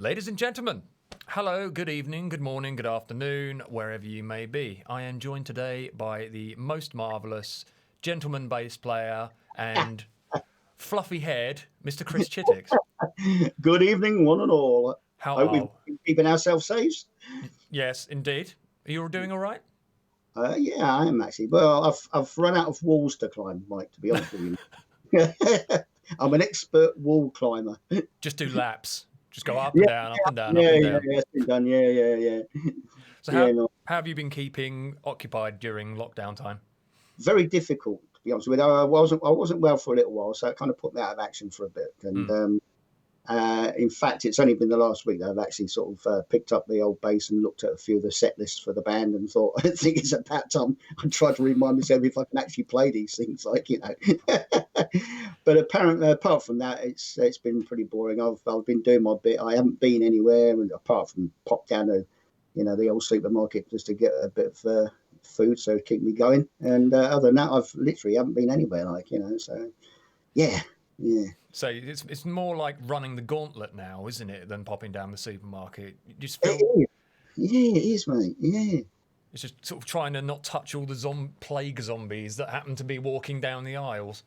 Ladies and gentlemen, hello, good evening, good morning, good afternoon, wherever you may be. I am joined today by the most marvellous gentleman bass player and fluffy-haired Mr. Chris Chitticks. Good evening, one and all. How Hope we've are been keeping ourselves safe. Yes, indeed. Are you all doing all right? Yeah, I am actually. Well, I've run out of walls to climb, Mike. To be honest with you, I'm an expert wall climber. Just do laps. Just go up and Yeah, down, up and down, up yeah, and yeah, down. yeah. It's been done. Yeah. So Yeah, no, how have you been keeping occupied during lockdown time? very difficult to be honest with you. I wasn't well for a little while, so it kind of put me out of action for a bit. And in fact, it's only been the last week that I've actually sort of picked up the old bass and looked at a few of the set lists for the band and thought, I think it's about time I try to remind myself if I can actually play these things, But apparently, apart from that, it's been pretty boring. I've been doing my bit. I haven't been anywhere, and apart from pop down to, the old supermarket just to get a bit of food, so to keep me going. And other than that, I've literally haven't been anywhere, So yeah. So it's more like running the gauntlet now, isn't it, than popping down the supermarket? You just It feel is. Yeah, it is, mate. Yeah. it's just sort of trying to not touch all the plague zombies that happen to be walking down the aisles.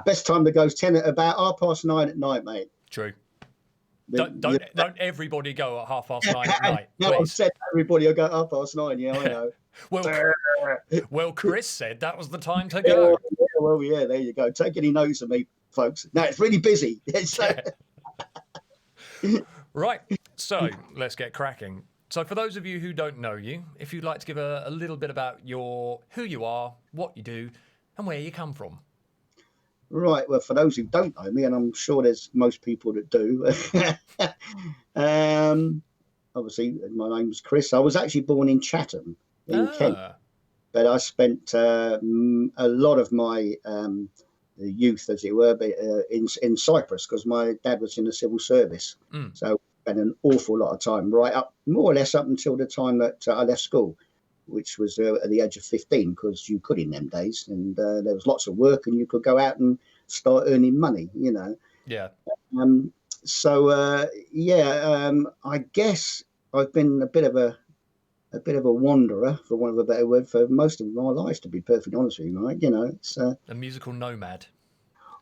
Best time to go is about 9:30 at night, mate. True. The- Don't everybody go at 9:30 at night, no, I've please. said everybody will go at 9:30. Yeah, I know. Well, Chris said that was the time to Yeah, go. yeah, there you go. Take any notice of me, folks. No, it's really busy. Right. So let's get cracking. So for those of you who don't know you, if you'd like to give a little bit about who you are, what you do, and where you come from. Right. Well, for those who don't know me, and I'm sure there's most people that do, obviously my name's Chris. I was actually born in Chatham, in Kent, but I spent a lot of my youth, as it were, in Cyprus because my dad was in the civil service. So I spent an awful lot of time more or less up until the time that I left school, which was at the age of 15, because you could in them days, and there was lots of work, and you could go out and start earning money. Yeah. I guess I've been a bit of a wanderer, for want of a better word, for most of my life, to be perfectly honest with you, Mike. It's a musical nomad.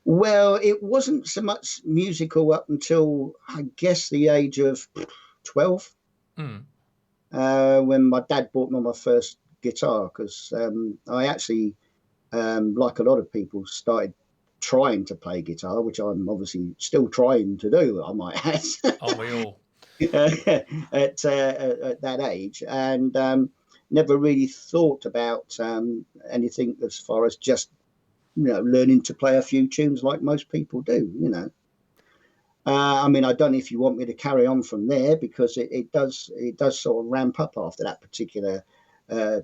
Well, it wasn't so much musical up until I guess the age of 12. When my dad bought me my first guitar, because I actually, like a lot of people, started trying to play guitar, which I'm obviously still trying to do, I might add. Aren't we all? at that age, and never really thought about anything as far as just learning to play a few tunes like most people do. I mean, I don't know if you want me to carry on from there, because it does sort of ramp up after that particular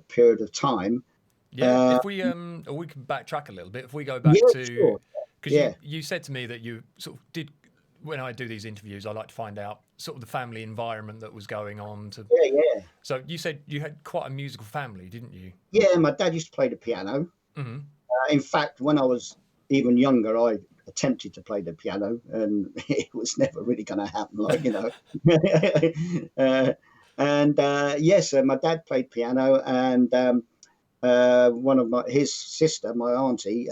period of time. Yeah, if we can backtrack a little bit. If we go back to, because you said to me that you sort of did, when I do these interviews, I like to find out sort of the family environment that was going on. Yeah. So you said you had quite a musical family, didn't you? Yeah, my dad used to play the piano. Mm-hmm. In fact, when I was even younger, I attempted to play the piano, and it was never really going to happen, Yes, my dad played piano, and one of his sister, my auntie,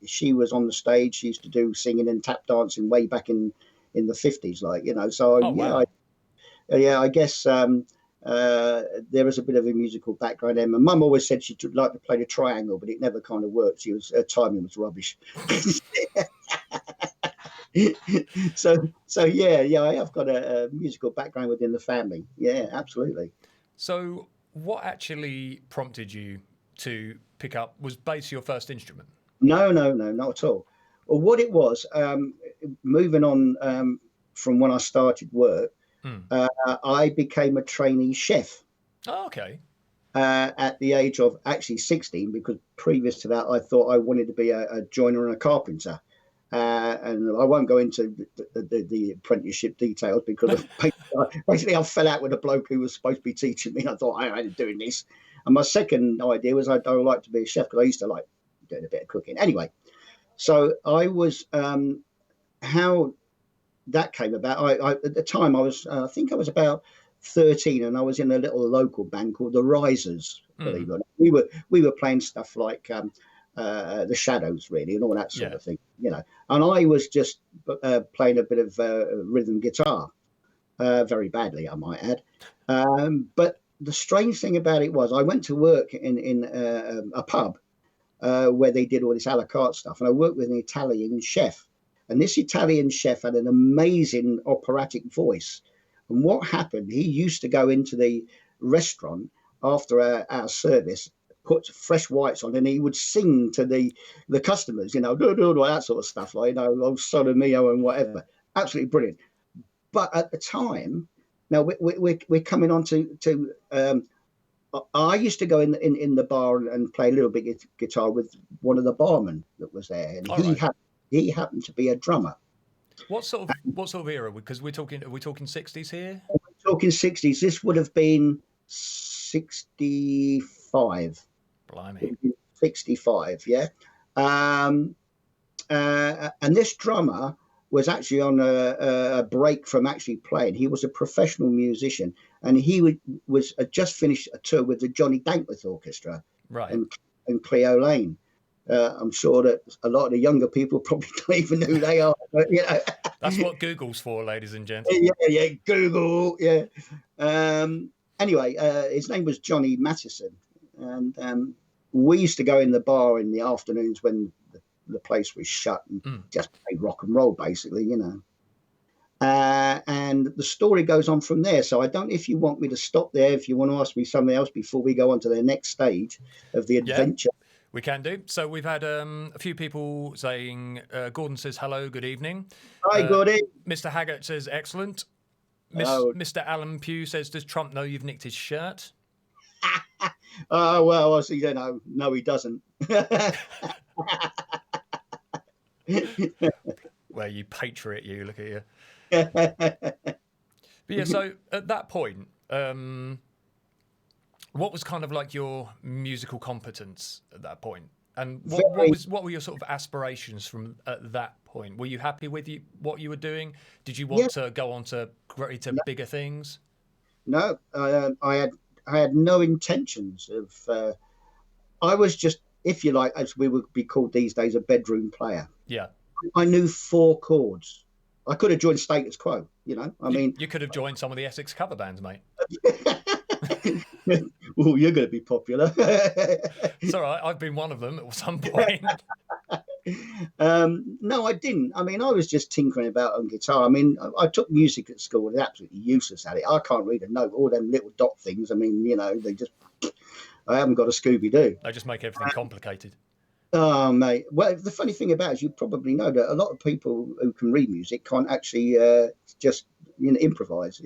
she was on the stage. She used to do singing and tap dancing way back in the 50s, So wow. I guess there was a bit of a musical background there. My mum always said she'd like to play the triangle, but it never kind of worked. Her timing was rubbish. So yeah, I have got a musical background within the family. Yeah, absolutely. So what actually prompted you to pick up, was bass your first instrument? No, not at all. Well, what it was, moving on from when I started work, I became a trainee chef. Oh, okay. At the age of actually 16, because previous to that, I thought I wanted to be a joiner and a carpenter. And I won't go into the apprenticeship details, because basically I fell out with a bloke who was supposed to be teaching me, and I thought I ain't doing this. And my second idea was I'd like to be a chef, because I used to like doing a bit of cooking. Anyway, so I was how that came about. I at the time I think I was about 13, and I was in a little local band called the Risers. Believe it or not, we were playing stuff like the Shadows, really, and all that sort of thing, And I was just playing a bit of rhythm guitar, very badly, I might add. But the strange thing about it was, I went to work in a pub where they did all this a la carte stuff, and I worked with an Italian chef. And this Italian chef had an amazing operatic voice. And what happened, he used to go into the restaurant after our service, put fresh whites on, and he would sing to the customers, that sort of stuff, like, oh, Solo Mio and whatever. Absolutely brilliant. But at the time, now we're coming on to I used to go in the bar and play a little bit of guitar with one of the barmen that was there, and he happened to be a drummer. What sort of era? Because are we talking 60s here? We're talking 60s. This would have been 65. Blimey. 65, yeah. And this drummer was actually on a break from actually playing. He was a professional musician, and he was just finished a tour with the Johnny Dankworth Orchestra, right, and Cleo Lane. I'm sure that a lot of the younger people probably don't even know who they are. But, that's what Google's for, ladies and gentlemen. Yeah, Google. Yeah. Anyway, his name was Johnny Mattison, and we used to go in the bar in the afternoons when the place was shut and just play rock and roll, basically, and the story goes on from there. So I don't know if you want me to stop there, if you want to ask me something else before we go on to the next stage of the adventure. Yeah, we can do. So we've had a few people saying, Gordon says, hello, good evening. Hi, Gordon. Mr. Haggart says, excellent. Mr. Alan Pugh says, does Trump know you've nicked his shirt? Oh, well, I see. No, he doesn't. Well, you patriot, you, look at you. But yeah, so at that point, what was kind of like your musical competence at that point? And what were your sort of aspirations from at that point? Were you happy with what you were doing? Did you want to go on to greater, bigger things? No, I had no intentions of. I was just, if you like, as we would be called these days, a bedroom player. Yeah. I knew 4 chords. I could have joined Status Quo, I mean, you could have joined some of the Essex cover bands, mate. Well, you're going to be popular. It's all right. I've been one of them at some point. No, I didn't. I mean, I was just tinkering about on guitar. I mean, I took music at school and absolutely useless at it. I can't read a note. All them little dot things. I mean, they just. I haven't got a Scooby-Doo. They just make everything complicated. Oh, mate. Well, the funny thing about it is, you probably know that a lot of people who can read music can't actually just improvise.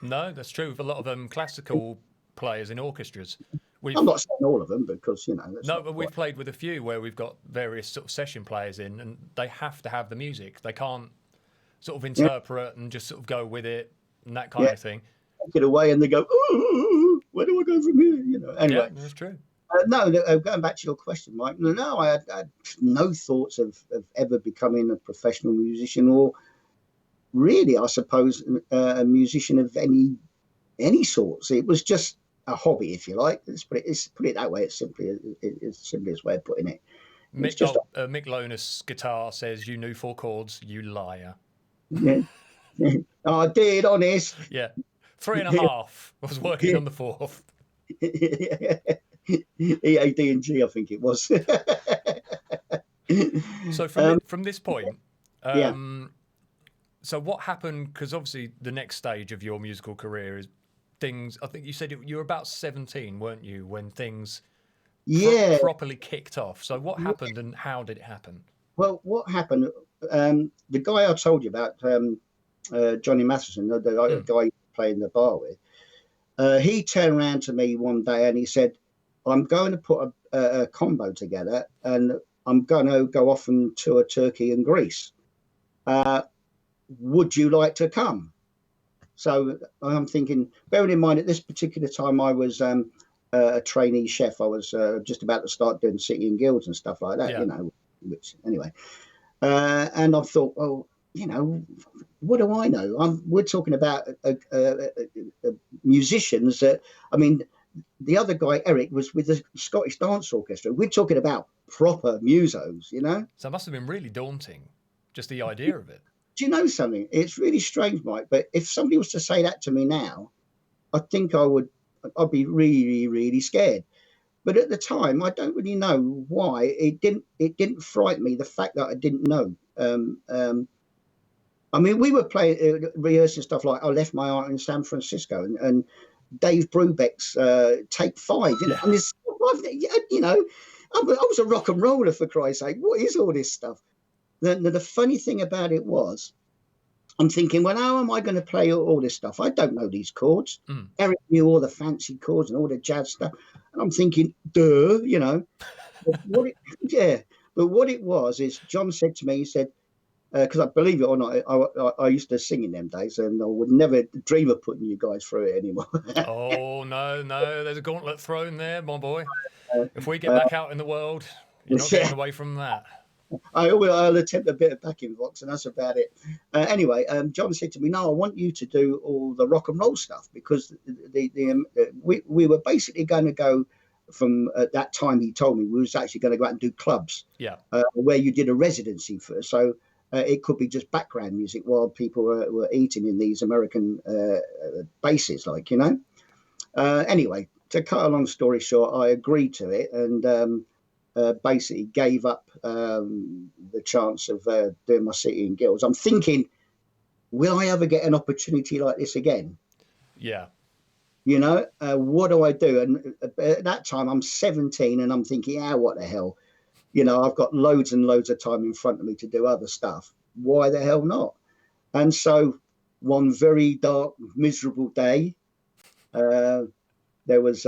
No, that's true. With a lot of classical players in orchestras. I'm not saying all of them because no, but we've played with a few where we've got various sort of session players in, and they have to have the music. They can't sort of interpret and just sort of go with it and that kind of thing. Get away, and they go, "Ooh, where do I go from here?" Anyway, yeah, that's true. No, going back to your question, Mike. No, I had no thoughts of ever becoming a professional musician, or really, I suppose, a musician of any sorts. It was just a hobby, if you like. Let's put it that way. It's the simplest way of putting it. Mick Lonis guitar says, "You knew 4 chords, you liar." Yeah. I did, honest. Yeah, 3.5. I was working on the 4th. E, A, D, and G, I think it was. So from this point, so what happened? Because obviously the next stage of your musical career is things. I think you said you were about 17, weren't you, when things properly kicked off? So what happened, and how did it happen? Well, what happened? The guy I told you about, Johnny Matheson, the guy you play in the bar with, he turned around to me one day and he said, "I'm going to put a combo together, and I'm going to go off and tour Turkey and Greece. Would you like to come?" So I'm thinking, bearing in mind at this particular time I was a trainee chef. I was just about to start doing city and guilds and stuff like that, which anyway. And I thought, well, what do I know? We're talking about musicians that, I mean, the other guy, Eric, was with the Scottish Dance Orchestra. We're talking about proper musos, you know? So it must have been really daunting, just the idea of it. Do you know something? It's really strange, Mike, but if somebody was to say that to me now, I think I'd be really, really scared. But at the time, I don't really know why. It didn't frighten me, the fact that I didn't know. I mean, we were playing, rehearsing stuff like I Left My Heart in San Francisco and Dave Brubeck's Take Five. You know, and this, you know, I was a rock and roller, for Christ's sake. What is all this stuff? The funny thing about it was, I'm thinking, well, how am I going to play all this stuff? I don't know these chords. Eric knew all the fancy chords and all the jazz stuff. And I'm thinking, duh, you know. But what it was is John said to me, he said, because I believe it or not, I used to sing in them days, and I would never dream of putting you guys through it anymore. Oh, no, there's a gauntlet thrown there, my boy. If we get back out in the world, you're not getting away from that. I'll attempt a bit of backing vox, and that's about it. Anyway, John said to me, "No, I want you to do all the rock and roll stuff because we were basically going to go from at that time. He told me we was actually going to go out and do clubs, where you did a residency first. So it could be just background music while people were eating in these American bases, like, you know. Anyway, to cut a long story short, I agreed to it and." Basically gave up the chance of doing my City and Guilds. I'm thinking, will I ever get an opportunity like this again? Yeah. You know, what do I do? And at that time, I'm 17 and I'm thinking, what the hell? You know, I've got loads and loads of time in front of me to do other stuff. Why the hell not? And so one very dark, miserable day, there was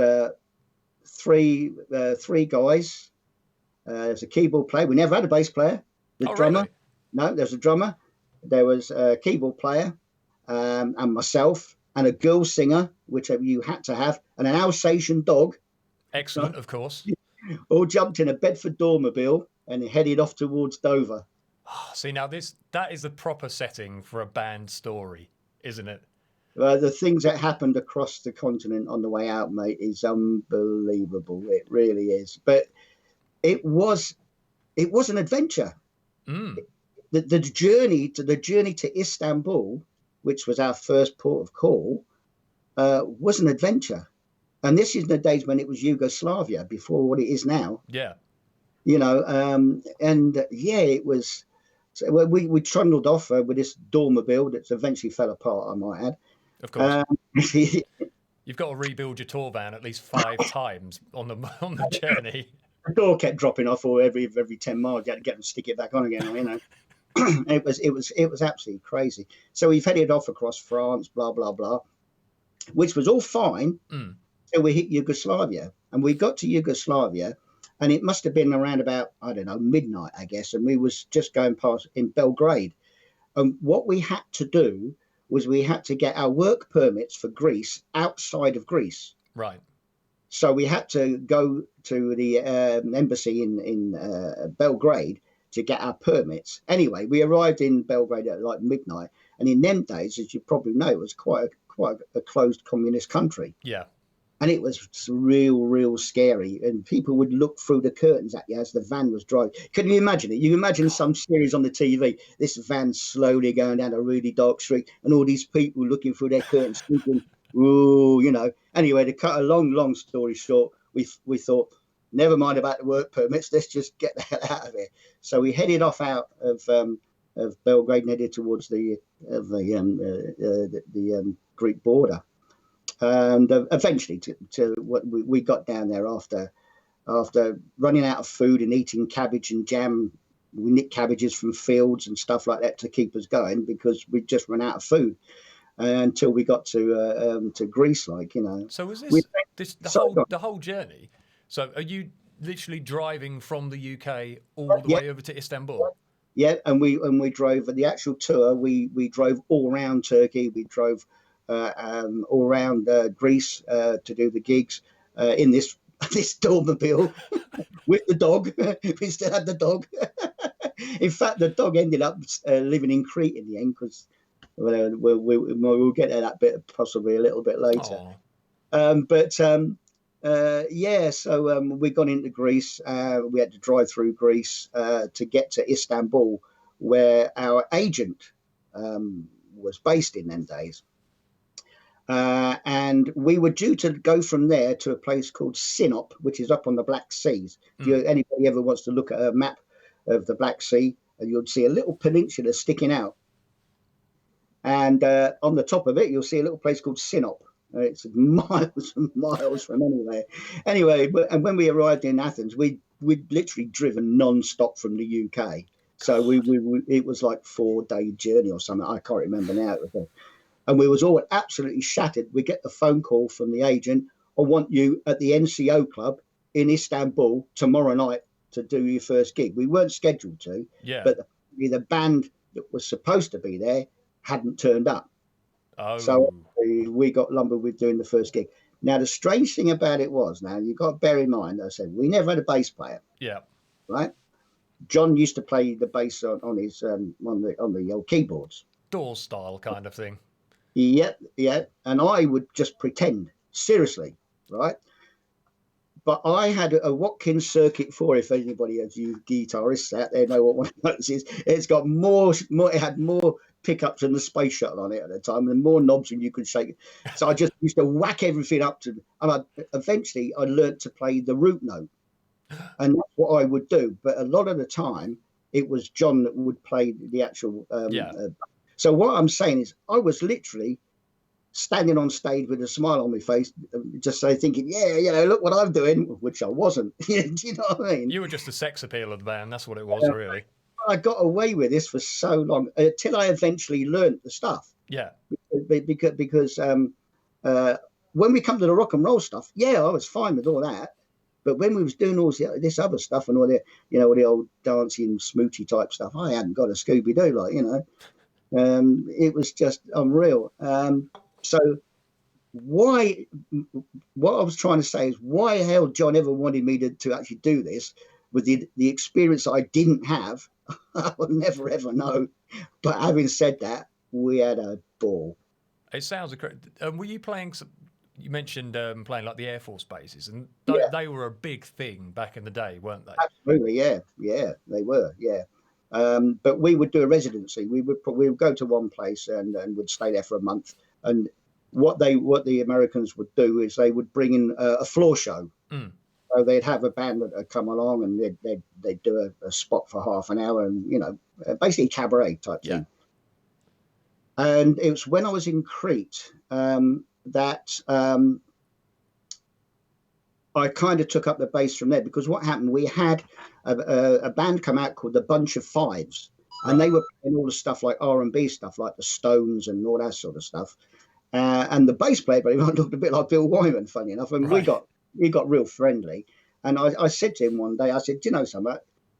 three guys. There's a keyboard player. We never had a bass player. The drummer. Really? No, there's a drummer. There was a keyboard player and myself and a girl singer, which you had to have, and an Alsatian dog. Excellent, of course. All jumped in a Bedford Dormobile and headed off towards Dover. See, now that is the proper setting for a band story, isn't it? The things that happened across the continent on the way out, mate, is unbelievable. It really is. But it was an adventure. The journey to Istanbul, which was our first port of call, was an adventure. And this is in the days when it was Yugoslavia, before what it is now. Yeah. You know, it was. So we trundled off with this Dormobile that eventually fell apart, I might add. Of course. You've got to rebuild your tour van at least 5 times on the journey. The door kept dropping off, or every 10 miles you had to get and stick it back on again. You know, it was absolutely crazy. So we've headed off across France, blah blah blah, which was all fine till we hit Yugoslavia, and we got to Yugoslavia, and it must have been around about, I don't know, midnight, I guess, and we was just going past in Belgrade, and what we had to do was we had to get our work permits for Greece outside of Greece. Right. So we had to go to the embassy in Belgrade to get our permits. Anyway, we arrived in Belgrade at like midnight, and in them days, as you probably know, it was quite a closed communist country. Yeah. And it was real scary, and people would look through the curtains at you as the van was driving. Can you imagine it? You imagine some series on the TV, this van slowly going down a really dark street, and all these people looking through their curtains thinking, ooh, you know. Anyway, to cut a long story short, we thought, never mind about the work permits, let's just get the hell out of here. So we headed off out of Belgrade and headed towards the Greek border. And eventually to what we got down there after running out of food and eating cabbage and jam. We nicked cabbages from fields and stuff like that to keep us going because we'd just run out of food until we got to Greece, like, you know. So was the whole journey? So are you literally driving from the UK all the way over to Istanbul? Yeah, and we drove the actual tour. We drove all around Turkey. We drove all around Greece to do the gigs in this Dormobile with the dog. We still had the dog. In fact, the dog ended up living in Crete in the end because We'll get to that bit possibly a little bit later. Oh. Yeah, so we got into Greece. We had to drive through Greece to get to Istanbul, where our agent was based in them days. And we were due to go from there to a place called Sinop, which is up on the Black Seas. If anybody ever wants to look at a map of the Black Sea, you'll see a little peninsula sticking out. And on the top of it, you'll see a little place called Sinop. It's miles and miles from anywhere. Anyway, and when we arrived in Athens, we'd literally driven non-stop from the UK. So it was like 4-day journey or something. I can't remember now. And we was all absolutely shattered. We get the phone call from the agent. I want you at the NCO club in Istanbul tomorrow night to do your first gig. We weren't scheduled to, but the band that was supposed to be there hadn't turned up. Oh. So we got lumbered with doing the first gig. Now, the strange thing about it was, now you've got to bear in mind, I said, we never had a bass player. Yeah. Right? John used to play the bass on his on the old keyboards. Doors style kind of thing. Yeah. And I would just pretend, seriously, right? But I had a Watkins Circuit 4, if anybody of you guitarists out there know what one of those is. It's got it had more pickups than the Space Shuttle on it at the time, and more knobs than you could shake. So I just used to whack everything up and eventually I learned to play the root note. And that's what I would do. But a lot of the time, it was John that would play the actual. So what I'm saying is, I was literally standing on stage with a smile on my face, just thinking, look what I'm doing, which I wasn't. Do you know what I mean? You were just the sex appeal of the band. That's what it was, really. I got away with this for so long until I eventually learned the stuff. Yeah. Because when we come to the rock and roll stuff, I was fine with all that. But when we was doing all this other stuff and all the, all the old dancing, smoochy type stuff, I hadn't got a Scooby-Doo, it was just unreal. So what I was trying to say is, why the hell John ever wanted me to actually do this with the experience I didn't have, I will never ever know. But having said that, we had a ball. It sounds incredible. Were you playing some? You mentioned playing like the Air Force bases, and they were a big thing back in the day, weren't they? Absolutely, yeah, they were, yeah. But we would do a residency. We would go to one place and would stay there for a month. And what the Americans would do is they would bring in a floor show. So they'd have a band that would come along and they'd do a spot for half an hour, and basically cabaret type thing. And it was when I was in Crete that I kind of took up the bass from there, because what happened, we had a band come out called the Bunch of Fives, and they were playing all the stuff like R&B stuff, like the Stones and all that sort of stuff. And the bass player, but he looked a bit like Bill Wyman, funny enough. And we got real friendly. And I said to him one day, I said, do you know something?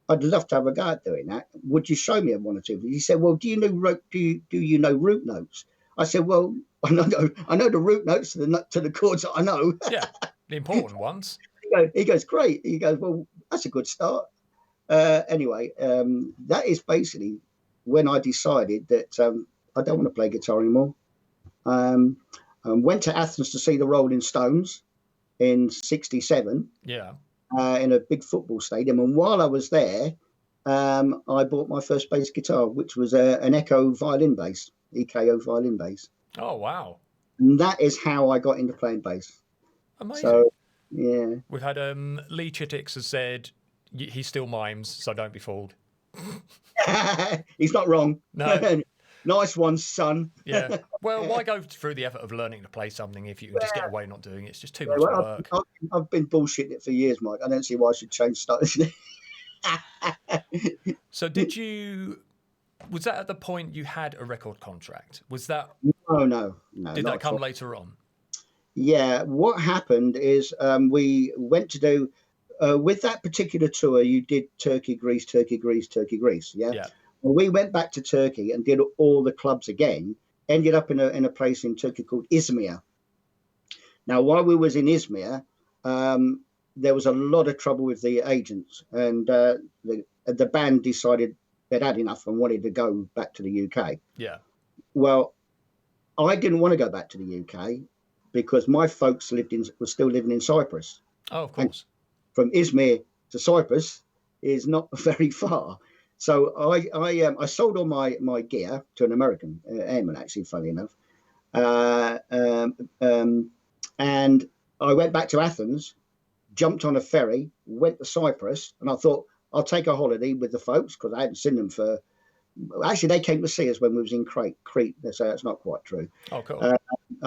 I'd love to have a go at doing that. Would you show me one or two? He said, well, do you know root notes? I said, well, I know the root notes to the chords that I know. Yeah, the important ones. He goes, great. He goes, well, that's a good start. Anyway, that is basically when I decided that I don't want to play guitar anymore. And went to Athens to see the Rolling Stones in '67. Yeah. In a big football stadium. And while I was there, I bought my first bass guitar, which was an EKO violin bass. Oh, wow. And that is how I got into playing bass. Amazing. So, yeah. We've had Lee Chitticks has said he still mimes, so don't be fooled. He's not wrong. No. Nice one, son. Yeah. Well, why go through the effort of learning to play something if you can just get away not doing it? It's just too much work. I've been bullshitting it for years, Mike. I don't see why I should change stuff. So was that at the point you had a record contract? Was that? No. Did that come later on? Yeah. What happened is we went to do, with that particular tour, you did Turkey, Greece. Yeah. Yeah. Well, we went back to Turkey and did all the clubs again. Ended up in a place in Turkey called Izmir. Now, while we was in Izmir, there was a lot of trouble with the agents, and the band decided they'd had enough and wanted to go back to the UK. Yeah. Well, I didn't want to go back to the UK because my folks were still living in Cyprus. Oh, of And course. from Izmir to Cyprus is not very far. So I sold all my gear to an American airman, actually, funny enough. Uh, um, um, and I went back to Athens, jumped on a ferry, went to Cyprus, and I thought I'll take a holiday with the folks because I hadn't seen them for. Actually, they came to see us when we was in Crete. So that's not quite true. Oh, cool.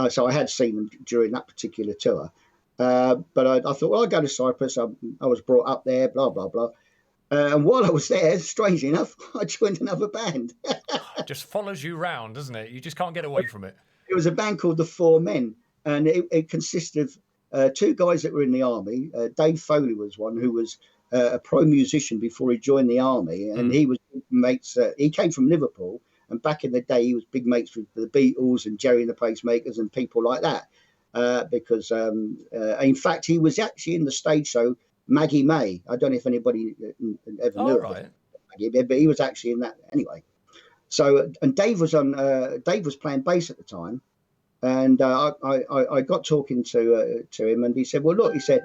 So I had seen them during that particular tour. But I thought, well, I'll go to Cyprus. I was brought up there, blah, blah, blah. And while I was there, strangely enough, I joined another band. Just follows you round, doesn't it? You just can't get away from it. It was a band called The Four Men, and it consisted of two guys that were in the army. Dave Foley was one who was a pro musician before he joined the army, and he was mates. He came from Liverpool, and back in the day, he was big mates with the Beatles and Jerry and the Pacemakers and people like that. Because in fact, he was actually in the stage show Maggie May. I don't know if anybody ever knew of Maggie, but he was actually in that anyway. So, and Dave was playing bass at the time, and I got talking to him, and he said, "Well, look," he said,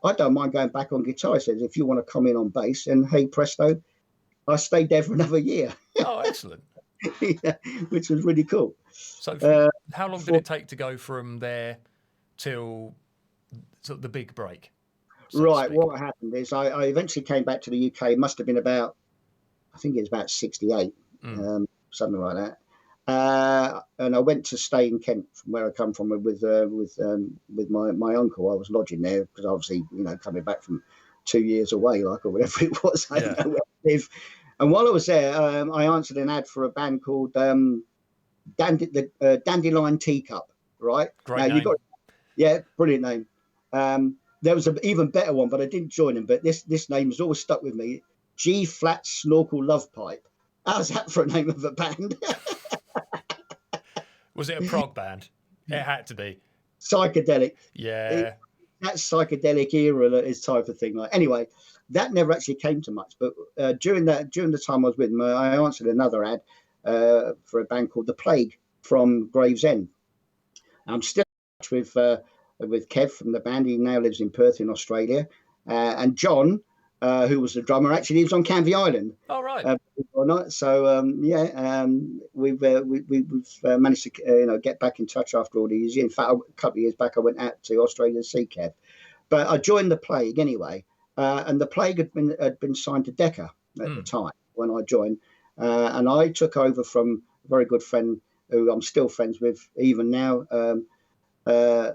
"I don't mind going back on guitar." He says, "If you want to come in on bass," and hey presto, I stayed there for another year. Oh, excellent! Yeah, which was really cool. So, how long did it take to go from there till sort of the big break? Right. What happened is I eventually came back to the UK. It must have been about, I think it was about 68, something like that. And I went to stay in Kent, from where I come from, with my uncle. I was lodging there because obviously, coming back from 2 years away, like, or whatever it was, I didn't know where to live. And while I was there, I answered an ad for a band called Dandelion Teacup. Right. Great name. Brilliant name. There was an even better one, but I didn't join him. But this name has always stuck with me. G Flat Snorkel Love Pipe. How's that for a name of a band? Was it a prog band? It had to be. Psychedelic. Yeah. That psychedelic era is type of thing. Like, anyway, that never actually came to much. But during the time I was with them, I answered another ad for a band called The Plague from Gravesend. I'm still in touch with Kev from the band. He now lives in Perth in Australia. And John, who was the drummer, actually lives on Canvey Island. Oh, right. Or not. So we've managed to get back in touch after all these years. In fact, a couple of years back, I went out to Australia to see Kev. But I joined The Plague anyway, and The Plague had been signed to Decca at the time when I joined, and I took over from a very good friend who I'm still friends with even now, Mr.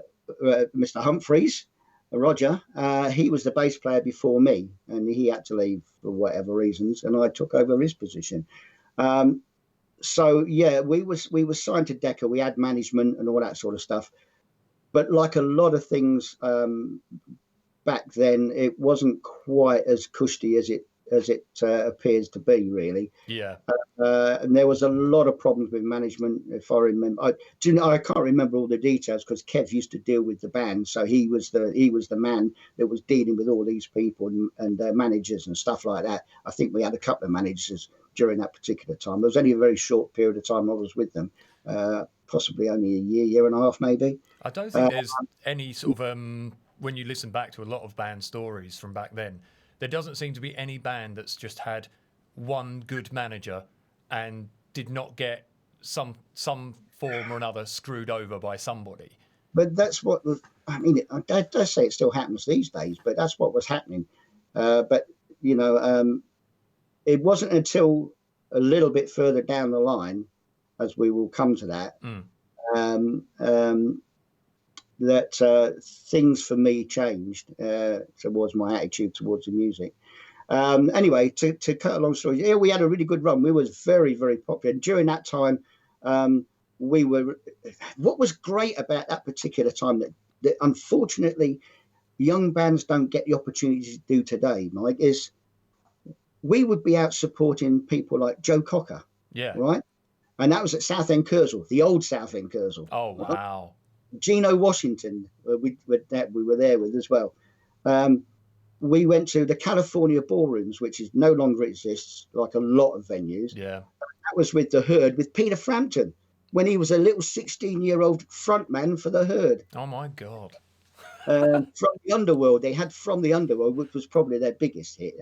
Humphreys. Roger, he was the bass player before me, and he had to leave for whatever reasons, and I took over his position. So yeah, we were signed to Decca. We had management and all that sort of stuff, but like a lot of things back then, it wasn't quite as cushy as it appears to be, really. Yeah. And there was a lot of problems with management, if I remember. I can't remember all the details because Kev used to deal with the band, so he was the man that was dealing with all these people and managers and stuff like that. I think we had a couple of managers during that particular time. There was only a very short period of time I was with them, possibly only a year and a half, maybe. I don't think there's any sort of when you listen back to a lot of band stories from back then, there doesn't seem to be any band that's just had one good manager and did not get some form or another screwed over by somebody. But that's what I mean. I dare say it still happens these days, but that's what was happening. But it wasn't until a little bit further down the line, as we will come to that, that things for me changed towards my attitude towards the music. Anyway, to cut a long story, yeah, we had a really good run. We was very, very popular. And during that time, we were. What was great about that particular time that unfortunately young bands don't get the opportunity to do today, Mike, is we would be out supporting people like Joe Cocker. Yeah. Right. And that was at Southend Kersal, the old Southend Kersal. Oh, wow. Right? Gino Washington, we were there with as well. We went to the California Ballrooms, which is no longer exists, like a lot of venues. Yeah. That was with The Herd, with Peter Frampton. when he was a little 16-year-old frontman for the Herd. Oh my God. From the Underworld, they had From the Underworld, which was probably their biggest hit,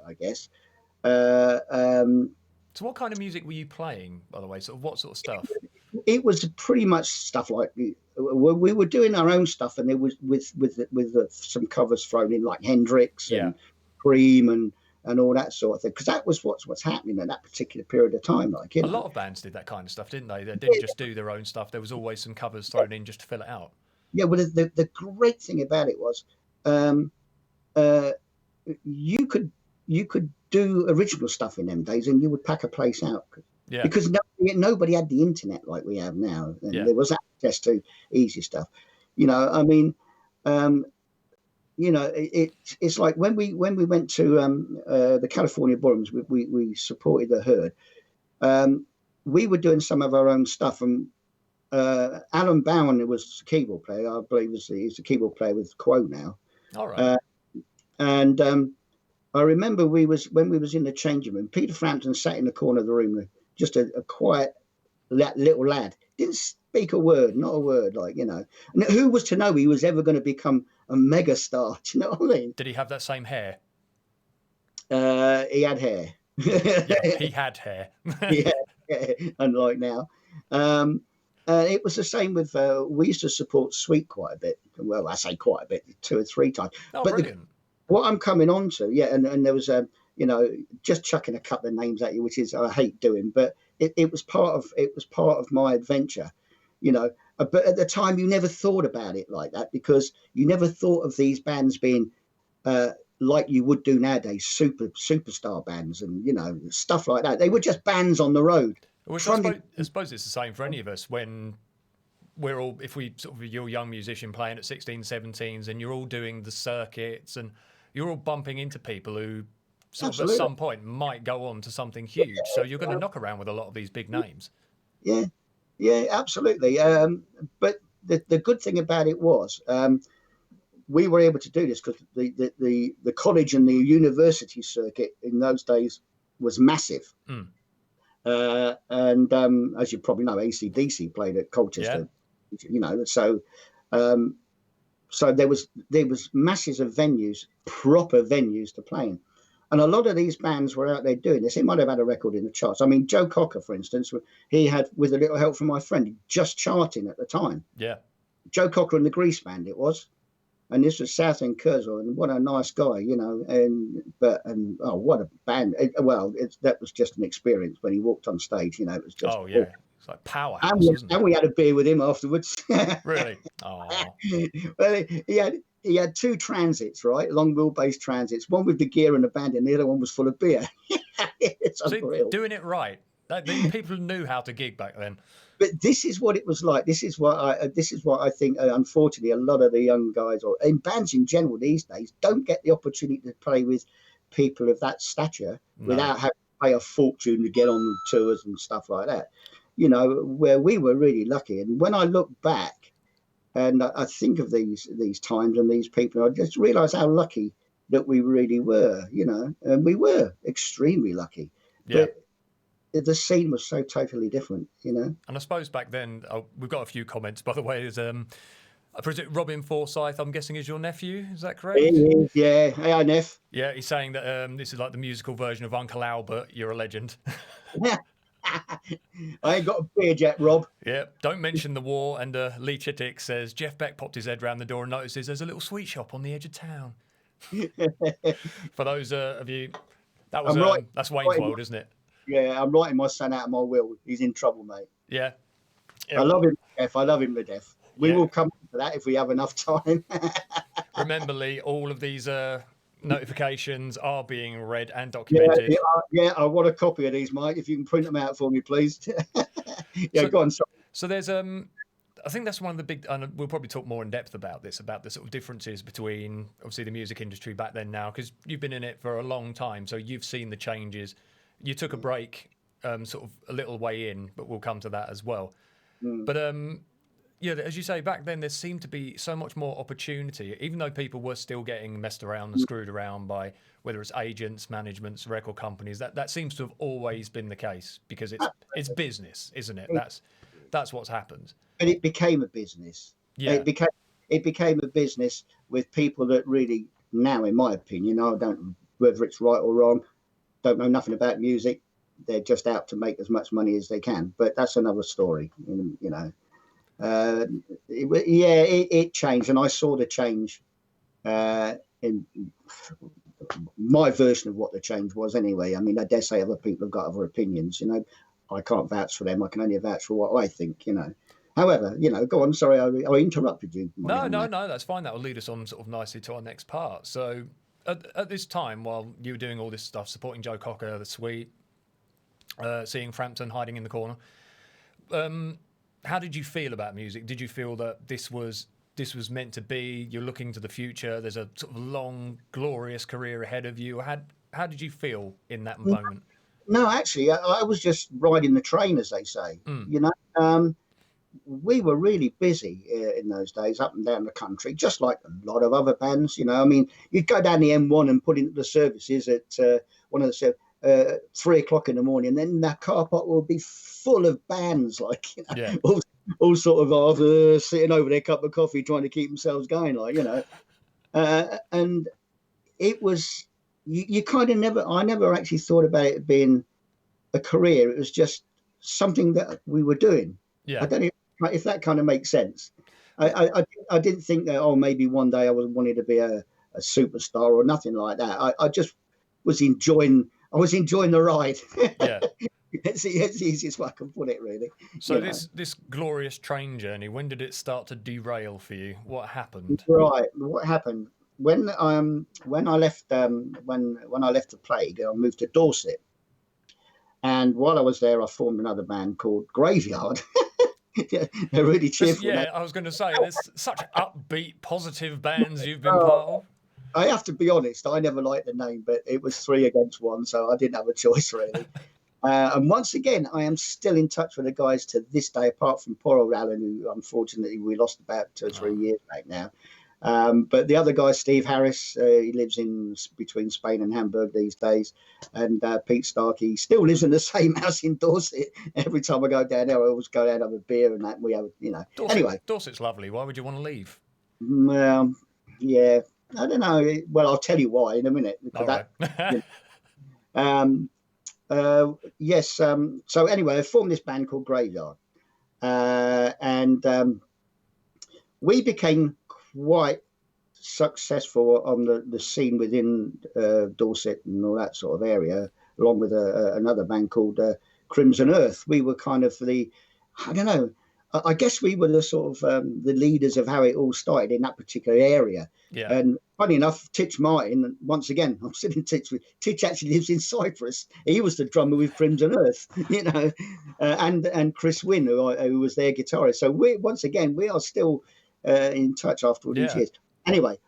I guess. So what kind of music were you playing, by the way? Sort of what sort of stuff? It was pretty much stuff like we were doing our own stuff, and it was with some covers thrown in, like Hendrix and Cream and all that sort of thing, because that was what's happening at that particular period of time. Like, a lot of bands did that kind of stuff, didn't they? They didn't just do their own stuff. There was always some covers thrown in just to fill it out. Yeah, well, the great thing about it was you could do original stuff in them days, and you would pack a place out. Yeah. Because nobody had the internet like we have now, and there was access to easy stuff. I mean, it's like when we went to the California ballrooms, we supported the Herd. We were doing some of our own stuff, and Alan Bowen was the keyboard player. I believe he's the keyboard player with Quo now. All right. And I remember when we was in the changing room, Peter Frampton sat in the corner of the room, just a quiet little lad, didn't speak a word, not a word, and who was to know he was ever going to become a mega star? Do you know what I mean? Did he have that same hair? He had hair. Yeah, he had hair. yeah, unlike now. It was the same with, we used to support Sweet quite a bit. Well, I say quite a bit, 2 or 3 times. Oh, but brilliant. What I'm coming on to, and there was, just chucking a couple of names at you, which is I hate doing, but it was part of my adventure, But at the time, you never thought about it like that, because you never thought of these bands being like you would do nowadays, superstar bands and stuff like that. They were just bands on the road. Well, I suppose it's the same for any of us when we're all, if we sort of, you're a young musician playing at 16, 17s, and you're all doing the circuits and you're all bumping into people who sort of at some point might go on to something huge. So you're going to knock around with a lot of these big names. Yeah, absolutely. But the good thing about it was we were able to do this because the college and the university circuit in those days was massive. And as you probably know, AC/DC played at Colchester, so there was masses of venues, proper venues to play in. And a lot of these bands were out there doing this. He might have had a record in the charts. I mean, Joe Cocker, for instance, he had, with a little help from my friend, just charting at the time. Yeah. Joe Cocker and the Grease Band, it was. And this was Southend Curzon, and what a nice guy, and what a band. That was just an experience when he walked on stage, it was just. Oh, yeah. It's like powerhouse, and we had a beer with him afterwards. Really? Oh. Well, he had 2 transits, right? Long wheelbase transits, one with the gear and the band, and the other one was full of beer. It's unreal. Doing it right. People knew how to gig back then. But this is what it was like. This is what I think. Unfortunately, a lot of the young guys, or in bands in general these days, don't get the opportunity to play with people of that stature without having to pay a fortune to get on tours and stuff like that. Where we were really lucky. And when I look back, and I think of these times and these people, I just realise how lucky that we really were. And we were extremely lucky. Yeah. But the scene was so totally different, And I suppose back then, we've got a few comments, by the way. Is Robin Forsyth, I'm guessing, is your nephew? Is that correct? Yeah. Hey, Neff. Yeah, he's saying that this is like the musical version of Uncle Albert. You're a legend. I ain't got a beard yet, Rob. Yeah, don't mention the war. And Lee Chitticks says, Jeff Beck popped his head round the door and notices there's a little sweet shop on the edge of town. For those of you, that's Wayne's World, isn't it? Yeah, I'm writing my son out of my will. He's in trouble, mate. Yeah. I love him to death. I love him to death. We will come to that if we have enough time. Remember, Lee, all of these notifications are being read and documented. Yeah, I want a copy of these, Mike. If you can print them out for me, please. Go on. Sorry. So there's I think that's one of the big, and we'll probably talk more in depth about this, about the sort of differences between obviously the music industry back then now, because you've been in it for a long time, so you've seen the changes. You took a break, sort of a little way in, but we'll come to that as well. But as you say, back then there seemed to be so much more opportunity, even though people were still getting messed around and screwed around by whether it's agents, managements, record companies. That seems to have always been the case, because it's business, isn't it? That's what's happened. And it became a business. Yeah. It became a business with people that really, now, in my opinion, I don't, whether it's right or wrong, don't know nothing about music. They're just out to make as much money as they can. But that's another story, you know. It changed, and I saw the change in my version of what the change was anyway. I mean, I dare say other people have got other opinions, you know. I can't vouch for them. I can only vouch for what I think, you know. However, you know, go on. Sorry, I interrupted you. No, that's fine. That will lead us on sort of nicely to our next part. So at this time, while you were doing all this stuff, supporting Joe Cocker, the Sweet, seeing Frampton hiding in the corner, how did you feel about music? Did you feel that this was meant to be? You're looking to the future. There's a sort of long, glorious career ahead of you. How did you feel in that moment? No, actually, I was just riding the train, as they say. You know, we were really busy in those days, up and down the country, just like a lot of other bands. You know, I mean, you'd go down the M1 and put into the services at one of the 3 o'clock in the morning, and then that car park will be full of bands, like, you know, all sort of sitting over their cup of coffee, trying to keep themselves going, like, you know. And it was, you kind of I never actually thought about it being a career. It was just something that we were doing. Yeah. I don't know if that kind of makes sense. I didn't think that, oh, maybe one day I wanted to be a superstar or nothing like that. I just was enjoying the ride. Yeah. It's the easiest way I can put it, really. So this glorious train journey, when did it start to derail for you? What happened? Right. What happened when I left when I left the Plague? I moved to Dorset, and while I was there, I formed another band called Graveyard. They're really cheerful. Yeah, I was going to say, there's such upbeat, positive bands you've been part of. I have to be honest, I never liked the name, but it was 3 against 1, so I didn't have a choice, really. And once again, I am still in touch with the guys to this day, apart from poor old Alan, who unfortunately we lost about 2 or 3 years back now. But the other guy, Steve Harris, he lives in between Spain and Hamburg these days. And Pete Starkey still lives in the same house in Dorset. Every time I go down there, I always go down and have a beer and that. We have, you know. Anyway, Dorset's lovely. Why would you want to leave? Well, yeah, I don't know. Well, I'll tell you why in a minute. Because yes. So anyway, I formed this band called Graveyard, and we became quite successful on the scene within Dorset and all that sort of area, along with another band called Crimson Earth. We were kind of I don't know, I guess we were the sort of the leaders of how it all started in that particular area. Yeah. And funny enough, Titch Martin, once again, I'm still in Titch. Titch actually lives in Cyprus. He was the drummer with Crimson Earth, you know, and Chris Wynn, who was their guitarist. So we are still in touch after all these years. Anyway,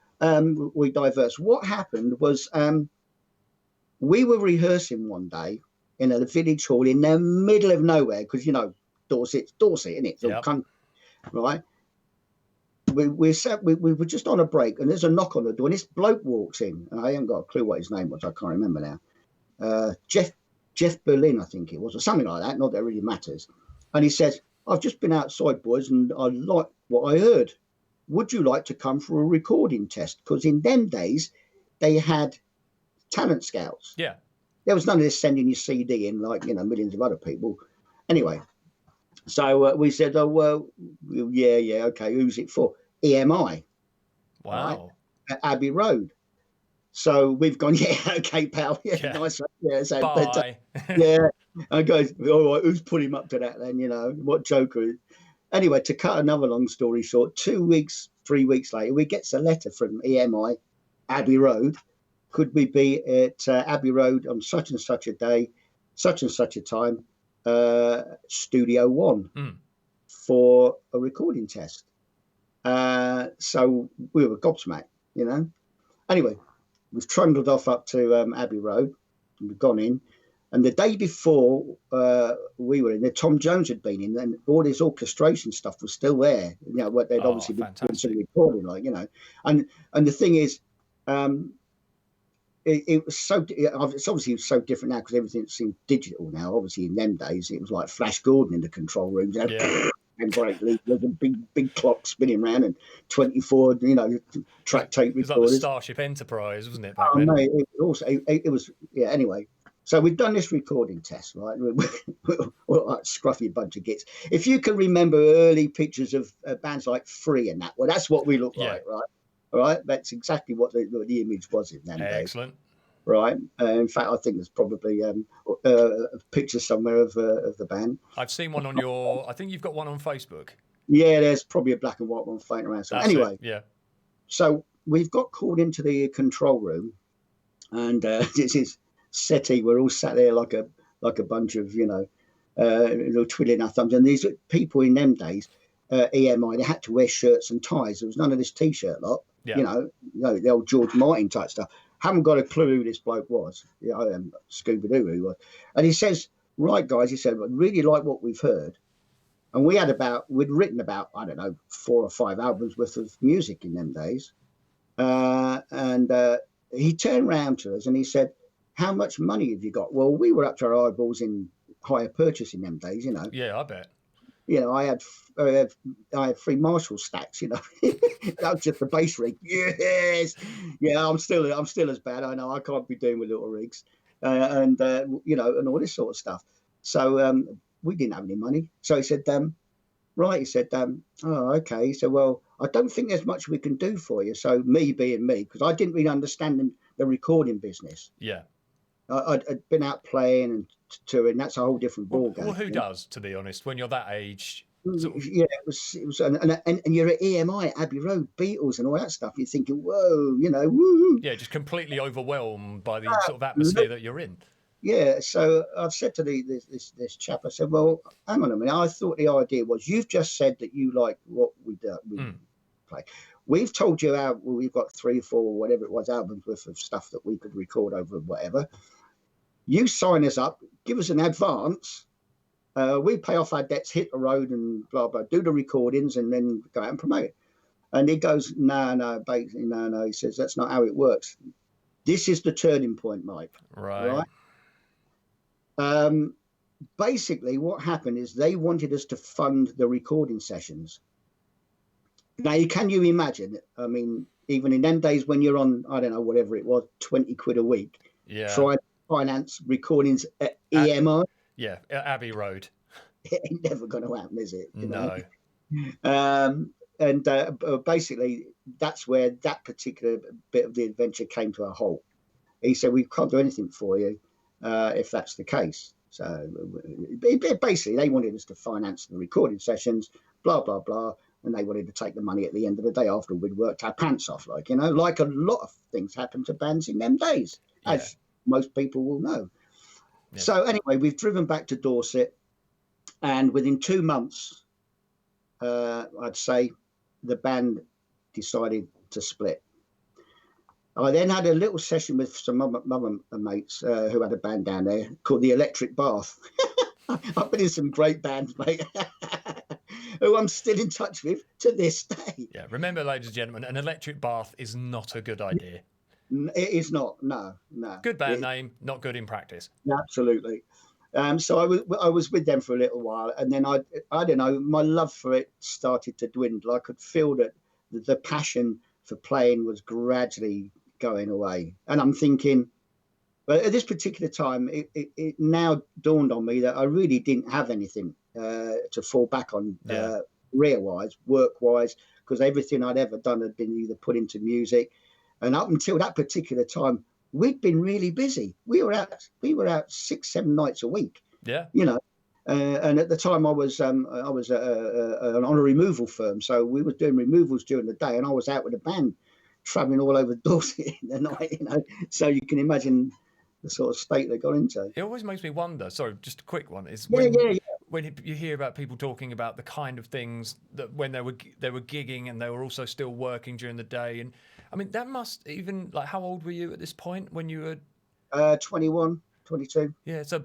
we diverse. What happened was we were rehearsing one day in a village hall in the middle of nowhere, because, you know, Dorset, isn't it? Yep. Right. We were just on a break, and there's a knock on the door, and this bloke walks in. And I haven't got a clue what his name was. I can't remember now. Jeff Berlin, I think it was, or something like that. Not that it really matters. And he says, "I've just been outside, boys, and I like what I heard. Would you like to come for a recording test? Because in them days, they had talent scouts. Yeah. There was none of this sending your CD in like, you know, millions of other people. Anyway, so we said, oh, well, yeah, okay. Who's it for? EMI. Wow. Right? At Abbey Road. So we've gone, yeah, okay, pal. Yeah. Nice. Yeah, so, bye. Yeah. I go, all right, who's put him up to that then, you know? What joker? Anyway, to cut another long story short, 3 weeks later, we get a letter from EMI, Abbey Road. Could we be at Abbey Road on such and such a day, such and such a time, Studio One for a recording test? So we were gobsmacked, you know. Anyway, we've trundled off up to Abbey Road. We've gone in. And the day before we were in there, Tom Jones had been in, and all this orchestration stuff was still there. You know, what they'd obviously been doing recording, like, you know. And the thing is, it was so. It's obviously so different now because everything seems digital now. Obviously, in them days, it was like Flash Gordon in the control rooms. Yeah. break lead. There's a big clock spinning around and 24, track tape It was like the recorders. Starship Enterprise, wasn't it, back Oh then? no, it was yeah. Anyway, so we've done this recording test, right? We're like scruffy bunch of gits. If you can remember early pictures of bands like Free and that, well, that's what we look like, right? All right, that's exactly what the image was in them days. Excellent. Right. In fact, I think there's probably a picture somewhere of the band. I've seen one on your. I think you've got one on Facebook. Yeah, there's probably a black and white one floating around. So anyway, yeah. So we've got called into the control room, and this is settee. We're all sat there like a bunch of twiddling our thumbs. And these people in them days, EMI, they had to wear shirts and ties. There was none of this t-shirt lot. Yeah. The old George Martin type stuff. Haven't got a clue who this bloke was. Scooby-Doo who he was. And he says, right, guys, he said, I really like what we've heard. And we'd written about, I don't know, 4 or 5 albums worth of music in them days. And he turned around to us and he said, how much money have you got? Well, we were up to our eyeballs in hire purchase in them days, Yeah, I bet. I had 3 Marshall stacks, that was just the bass rig. Yes, yeah, I'm still as bad. I know I can't be doing with little rigs, and all this sort of stuff. So we didn't have any money. So he said, right. He said, oh, okay. He said, well, I don't think there's much we can do for you. So me being me, because I didn't really understand the recording business. Yeah. I'd been out playing and touring. That's a whole different ballgame. Well, who does, to be honest, when you're that age? Yeah, it was, and you're at EMI, Abbey Road, Beatles, and all that stuff. You're thinking, whoa, woo. Yeah, just completely overwhelmed by the sort of atmosphere that you're in. Yeah, so I've said to this chap, I said, well, hang on a minute. I thought the idea was you've just said that you like what we play. We've told you we've got 3 or 4, whatever it was, albums worth of stuff that we could record over whatever. You sign us up, give us an advance. We pay off our debts, hit the road and blah, blah, do the recordings and then go out and promote it. And he goes, no, basically, no. He says, that's not how it works. This is the turning point, Mike. Right? Basically, what happened is they wanted us to fund the recording sessions. Now, can you imagine? I mean, even in them days when you're on, I don't know, whatever it was, 20 quid a week, try to finance recordings at EMI. Yeah, Abbey Road. It ain't never going to happen, is it? No. And basically, that's where that particular bit of the adventure came to a halt. He said, we can't do anything for you if that's the case. So basically, they wanted us to finance the recording sessions, blah, blah, blah. And they wanted to take the money at the end of the day after we'd worked our pants off, like a lot of things happened to bands in them days, as most people will know. Yeah. So anyway, we've driven back to Dorset, and within 2 months, I'd say the band decided to split. I then had a little session with some other mates who had a band down there called the Electric Bath. I've been in some great bands, mate, who I'm still in touch with to this day. Yeah, remember, ladies and gentlemen, an electric bath is not a good idea. It is not, no. Good band name, not good in practice. Absolutely. So I was with them for a little while, and then I don't know, my love for it started to dwindle. I could feel that the passion for playing was gradually going away. And I'm thinking, but at this particular time, it now dawned on me that I really didn't have anything to fall back on career-wise, work-wise, because everything I'd ever done had been either put into music. And up until that particular time, we'd been really busy. We were out 6-7 nights a week. Yeah. And at the time I was on a removal firm, so we were doing removals during the day, and I was out with a band, traveling all over Dorset in the night. So you can imagine the sort of state they got into. It always makes me wonder. Sorry, just a quick one. Is when you hear about people talking about the kind of things that when they were gigging and they were also still working during the day, and I mean that must even like how old were you at this point when you were? 21, 22. Yeah, so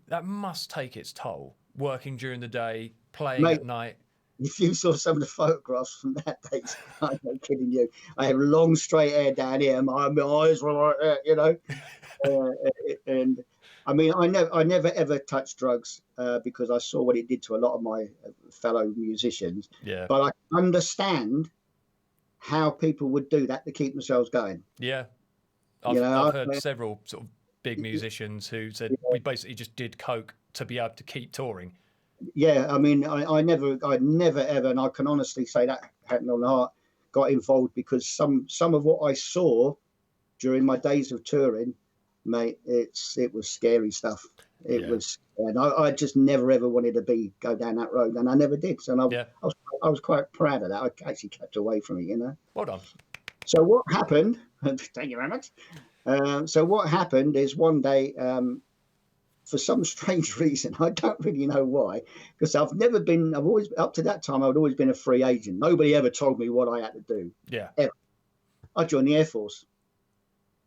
that must take its toll. Working during the day, playing at night. If you saw some of the photographs from that day, I'm not kidding you. I had long straight hair down here, my eyes were like that, and I mean, I never ever touched drugs because I saw what it did to a lot of my fellow musicians. Yeah. But I understand how people would do that to keep themselves going. Yeah. You know, I've heard several sort of big musicians who said we basically just did coke to be able to keep touring. yeah. I mean, I never ever, and I can honestly say that hand on the heart, got involved because some of what I saw during my days of touring, mate, it was scary stuff. It was, and I just never ever wanted to go down that road, and I never did. So I was quite proud of that. I actually kept away from it, you know. Well done. So what happened? Thank you very much. So what happened is one day, for some strange reason, I don't really know why, because I've always, up to that time, I'd always been a free agent. Nobody ever told me what I had to do. Yeah. Ever. I joined the Air Force.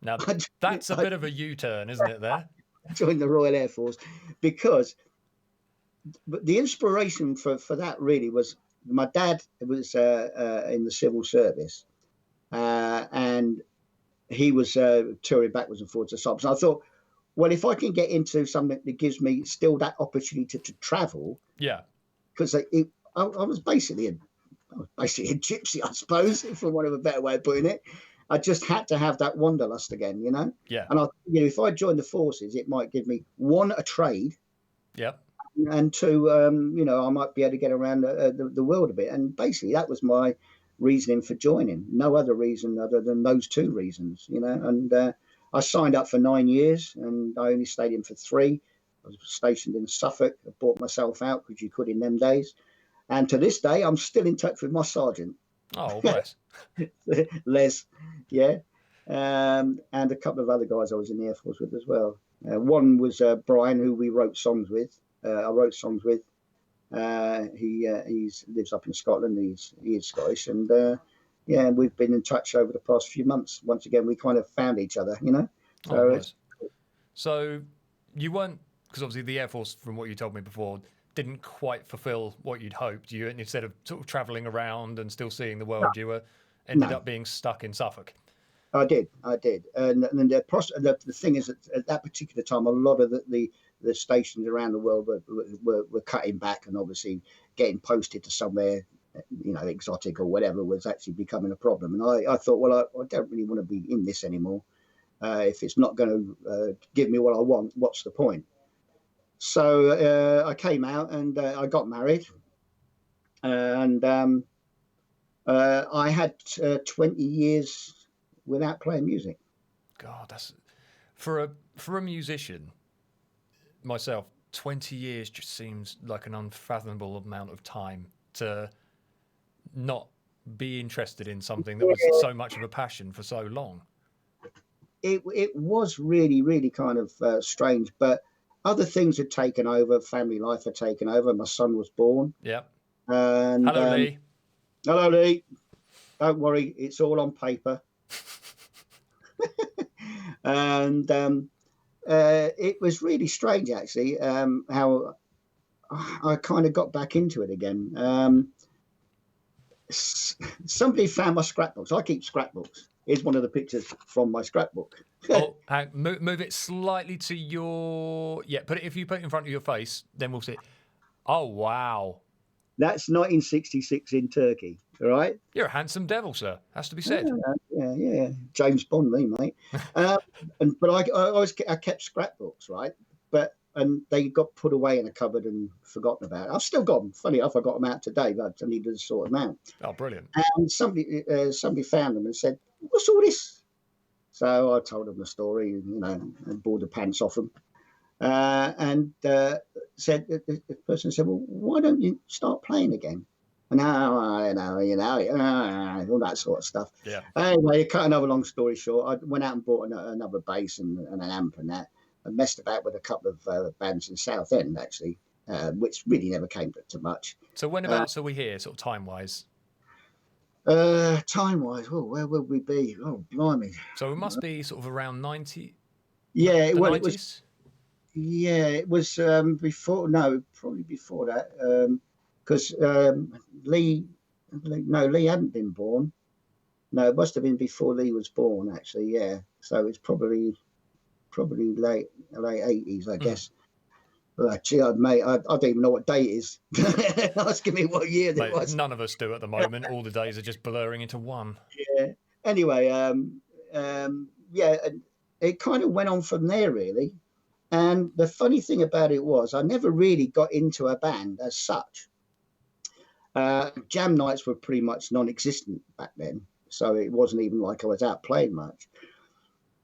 Now, that's a bit of a U-turn, isn't it, there? I joined the Royal Air Force because the inspiration for that really was my dad was in the civil service, and he was touring backwards and forwards to Cyprus. And I thought, well, if I can get into something that gives me still that opportunity to travel, yeah, because I was basically a gypsy, I suppose, for want of a better way of putting it. I just had to have that wanderlust again, you know. Yeah. And if I joined the forces, it might give me one, a trade. Yep. And two, I might be able to get around the world a bit. And basically, that was my reasoning for joining. No other reason other than those two reasons, you know. And I signed up for 9 years, and I only stayed in for 3. I was stationed in Suffolk. I bought myself out because you could in them days. And to this day, I'm still in touch with my sergeant. Oh, bless. Les, yeah. And a couple of other guys I was in the Air Force with as well. One was Brian, who we wrote songs with. I wrote songs with. He lives up in Scotland. He is Scottish, and we've been in touch over the past few months. Once again, we kind of found each other, you know. So you weren't, because obviously the Air Force, from what you told me before, didn't quite fulfil what you'd hoped. You, instead of sort of travelling around and still seeing the world, you ended up being stuck in Suffolk. I did, and the thing is that at that particular time, a lot of the stations around the world were cutting back, and obviously getting posted to somewhere, you know, exotic or whatever was actually becoming a problem. And I thought, well, I don't really want to be in this anymore. If it's not going to give me what I want, what's the point? So I came out and I got married, and I had 20 years without playing music. God, that's for a musician. Myself, 20 years just seems like an unfathomable amount of time to not be interested in something that was so much of a passion for so long. It was really, really kind of strange, but other things had taken over. Family life had taken over. My son was born. Yeah. And hello, Lee. Hello, Lee. Don't worry, it's all on paper. And it was really strange, actually, how I kind of got back into it again. Somebody found my scrapbooks. I keep scrapbooks. Here's one of the pictures from my scrapbook. Move it slightly to your... Yeah, if you put it in front of your face, then we'll see it. Oh, wow. That's 1966 in Turkey, all right? You're a handsome devil, sir. Has to be said. Yeah. James Bond, me, mate. But I kept scrapbooks, right? And they got put away in a cupboard and forgotten about. I've still got them. Funny enough, I got them out today, but I needed to sort them out. Oh, brilliant! And somebody found them and said, "What's all this?" So I told them the story, you know, and bored the pants off them. And said the person said, "Well, why don't you start playing again?" And all that sort of stuff. Yeah. Anyway, cut another long story short, I went out and bought another bass and an amp and that. I messed about with a couple of bands in Southend, actually, which really never came to much. So whenabouts are we here, sort of time-wise? Time-wise, where would we be? Oh, blimey. So it must be sort of around 90? Yeah, well, 90s? It was... Yeah, it was probably before that, because Lee hadn't been born. No, it must have been before Lee was born, actually, yeah. So it's probably probably late 80s, I guess. Gee, mate, I don't even know what day it is. Asking me what year it was. None of us do at the moment. All the days are just blurring into one. Yeah. Anyway, yeah, and it kind of went on from there, really. And the funny thing about it was, I never really got into a band as such. Jam nights were pretty much non-existent back then, so it wasn't even like I was out playing much.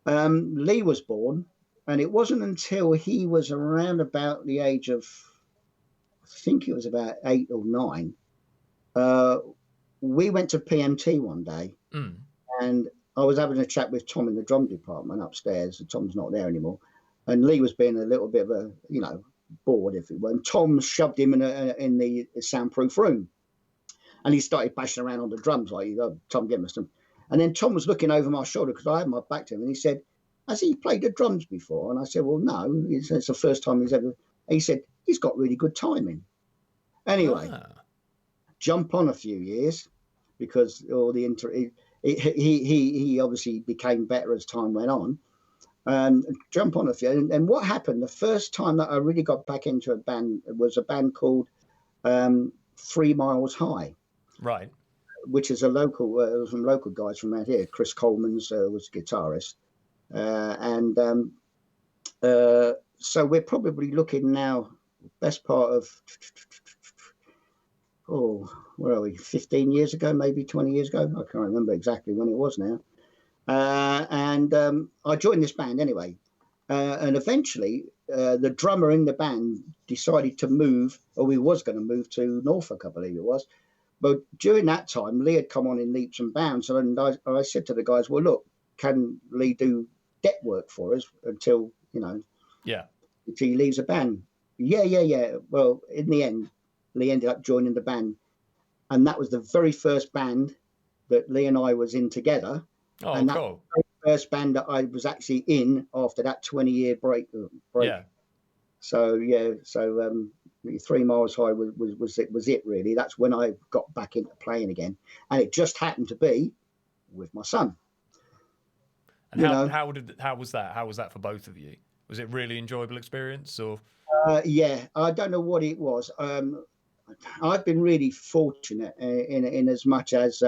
Lee was born, and it wasn't until he was around about the age of, I think it was about 8 or 9, we went to PMT one day, and I was having a chat with Tom in the drum department upstairs, and Tom's not there anymore. And Lee was being a little bit of a, bored, if it were. And Tom shoved him in the soundproof room. And he started bashing around on the drums like, Tom, get me some. And then Tom was looking over my shoulder because I had my back to him. And he said, has he played the drums before? And I said, well, no. It's the first time he's ever. And he said, he's got really good timing. Anyway, jump on a few years because all the he obviously became better as time went on. Jump on a few. And what happened, the first time that I really got back into a band was a band called 3 Miles High. Right. Which is some local guys from around here. Chris Coleman's was a guitarist. So we're probably looking now, best part of, where are we, 15 years ago, maybe 20 years ago? I can't remember exactly when it was now. I joined this band anyway. And eventually, the drummer in the band decided to move, or we was going to move to Norfolk, I believe it was. But during that time, Lee had come on in leaps and bounds. And I said to the guys, well, look, can Lee do deck work for us until, until he leaves the band? Yeah. Well, in the end, Lee ended up joining the band. And that was the very first band that Lee and I was in together. Oh, and that cool. was the very first band that I was actually in after that 20-year break. Yeah. So 3 Miles High was it really. That's when I got back into playing again, and it just happened to be with my son. And how was that? How was that for both of you? Was it really enjoyable experience, or? Yeah, I don't know what it was. I've been really fortunate in as much as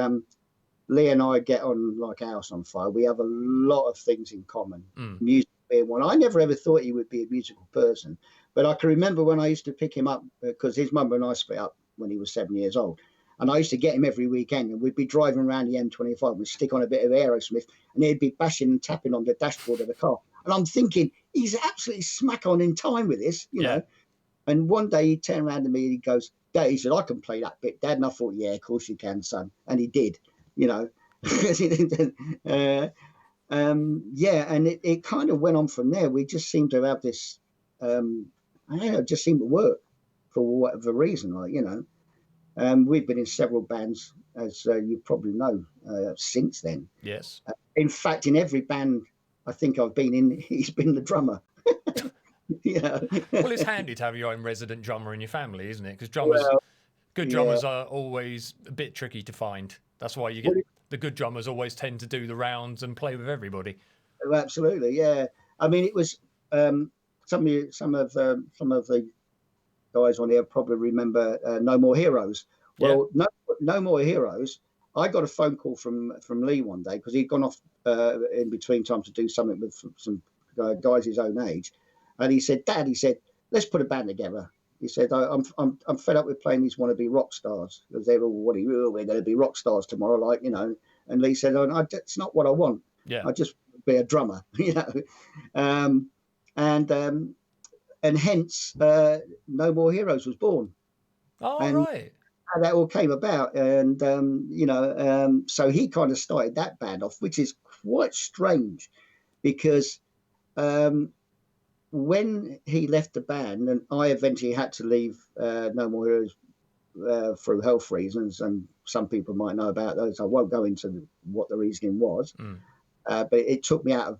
Lee and I get on like a house on fire. We have a lot of things in common. Music being one. I never ever thought he would be a musical person. But I can remember when I used to pick him up, because his mum and I split up when he was 7 years old. And I used to get him every weekend, and we'd be driving around the M25. We'd stick on a bit of Aerosmith, and he'd be bashing and tapping on the dashboard of the car. And I'm thinking, he's absolutely smack on in time with this, you know. And one day he'd turn around to me and he goes, Dad, he said, I can play that bit, Dad. And I thought, yeah, of course you can, son. And he did, you know. And it kind of went on from there. We just seemed to have this... I don't know, it just seemed to work for whatever reason, like, you know. We've been in several bands, as you probably know, since then. Yes. In fact, in every band I think I've been in, he's been the drummer. Yeah. Well, it's handy to have your own resident drummer in your family, isn't it? Because good drummers are always a bit tricky to find. That's why you get the good drummers always tend to do the rounds and play with everybody. Oh, absolutely, yeah. I mean, it was... Some of the guys on here probably remember No More Heroes. Well, No More Heroes. I got a phone call from Lee one day because he'd gone off in between time to do something with some guys his own age, and he said, "Dad," he said, "let's put a band together." He said, "I'm fed up with playing these wannabe rock stars because they're all we're going to be rock stars tomorrow, like, you know." And Lee said, "Oh, that's not what I want. I just want to be a drummer, you know." And hence No More Heroes was born. Right. How that all came about. And, so he kind of started that band off, which is quite strange because when he left the band, and I eventually had to leave No More Heroes through health reasons, and some people might know about those. I won't go into what the reasoning was, but it took me out of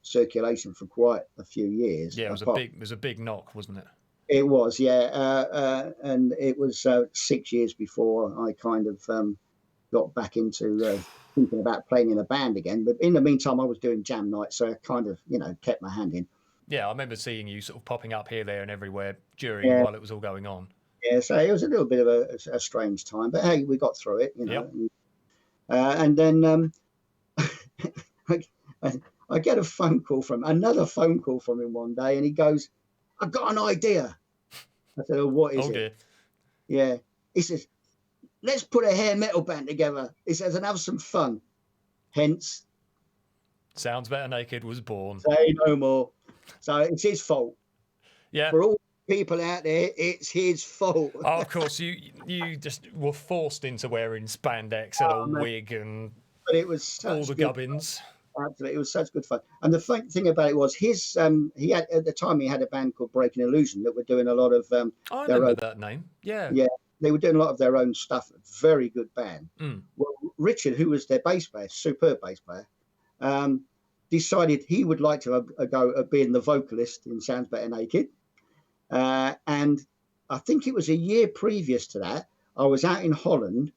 circulation for quite a few years. Yeah, it was a big knock, wasn't it? It was, yeah, and it was 6 years before I kind of got back into thinking about playing in a band again. But in the meantime, I was doing jam nights, so I kind of, kept my hand in. Yeah, I remember seeing you sort of popping up here, there, and everywhere Yeah, while it was all going on. yeah. So it was a little bit of a strange time, but hey, we got through it, Yep. And then I, I get another phone call from him one day, and he goes, "I've got an idea." I said, "Oh, what is Oh it?" dear. Yeah. He says, "Let's put a hair metal band together." He says, "And have some fun." Hence, Sounds Better Naked was born. say no more. So it's his fault. Yeah. For all people out there, it's his fault. Oh, of course, you just were forced into wearing spandex and a wig and But it was all such the good gubbins. fun. Absolutely, it was such good fun. And the fun thing about it was he had at the time he had a band called Breaking Illusion that were doing a lot of I their remember own. that name. Yeah. Yeah, they were doing a lot of their own stuff. Very good band. Mm. Well, Richard, who was their bass player, superb bass player, um, decided he would like to go being the vocalist in Sounds Better Naked. And I think it was a year previous to that, I was out in Holland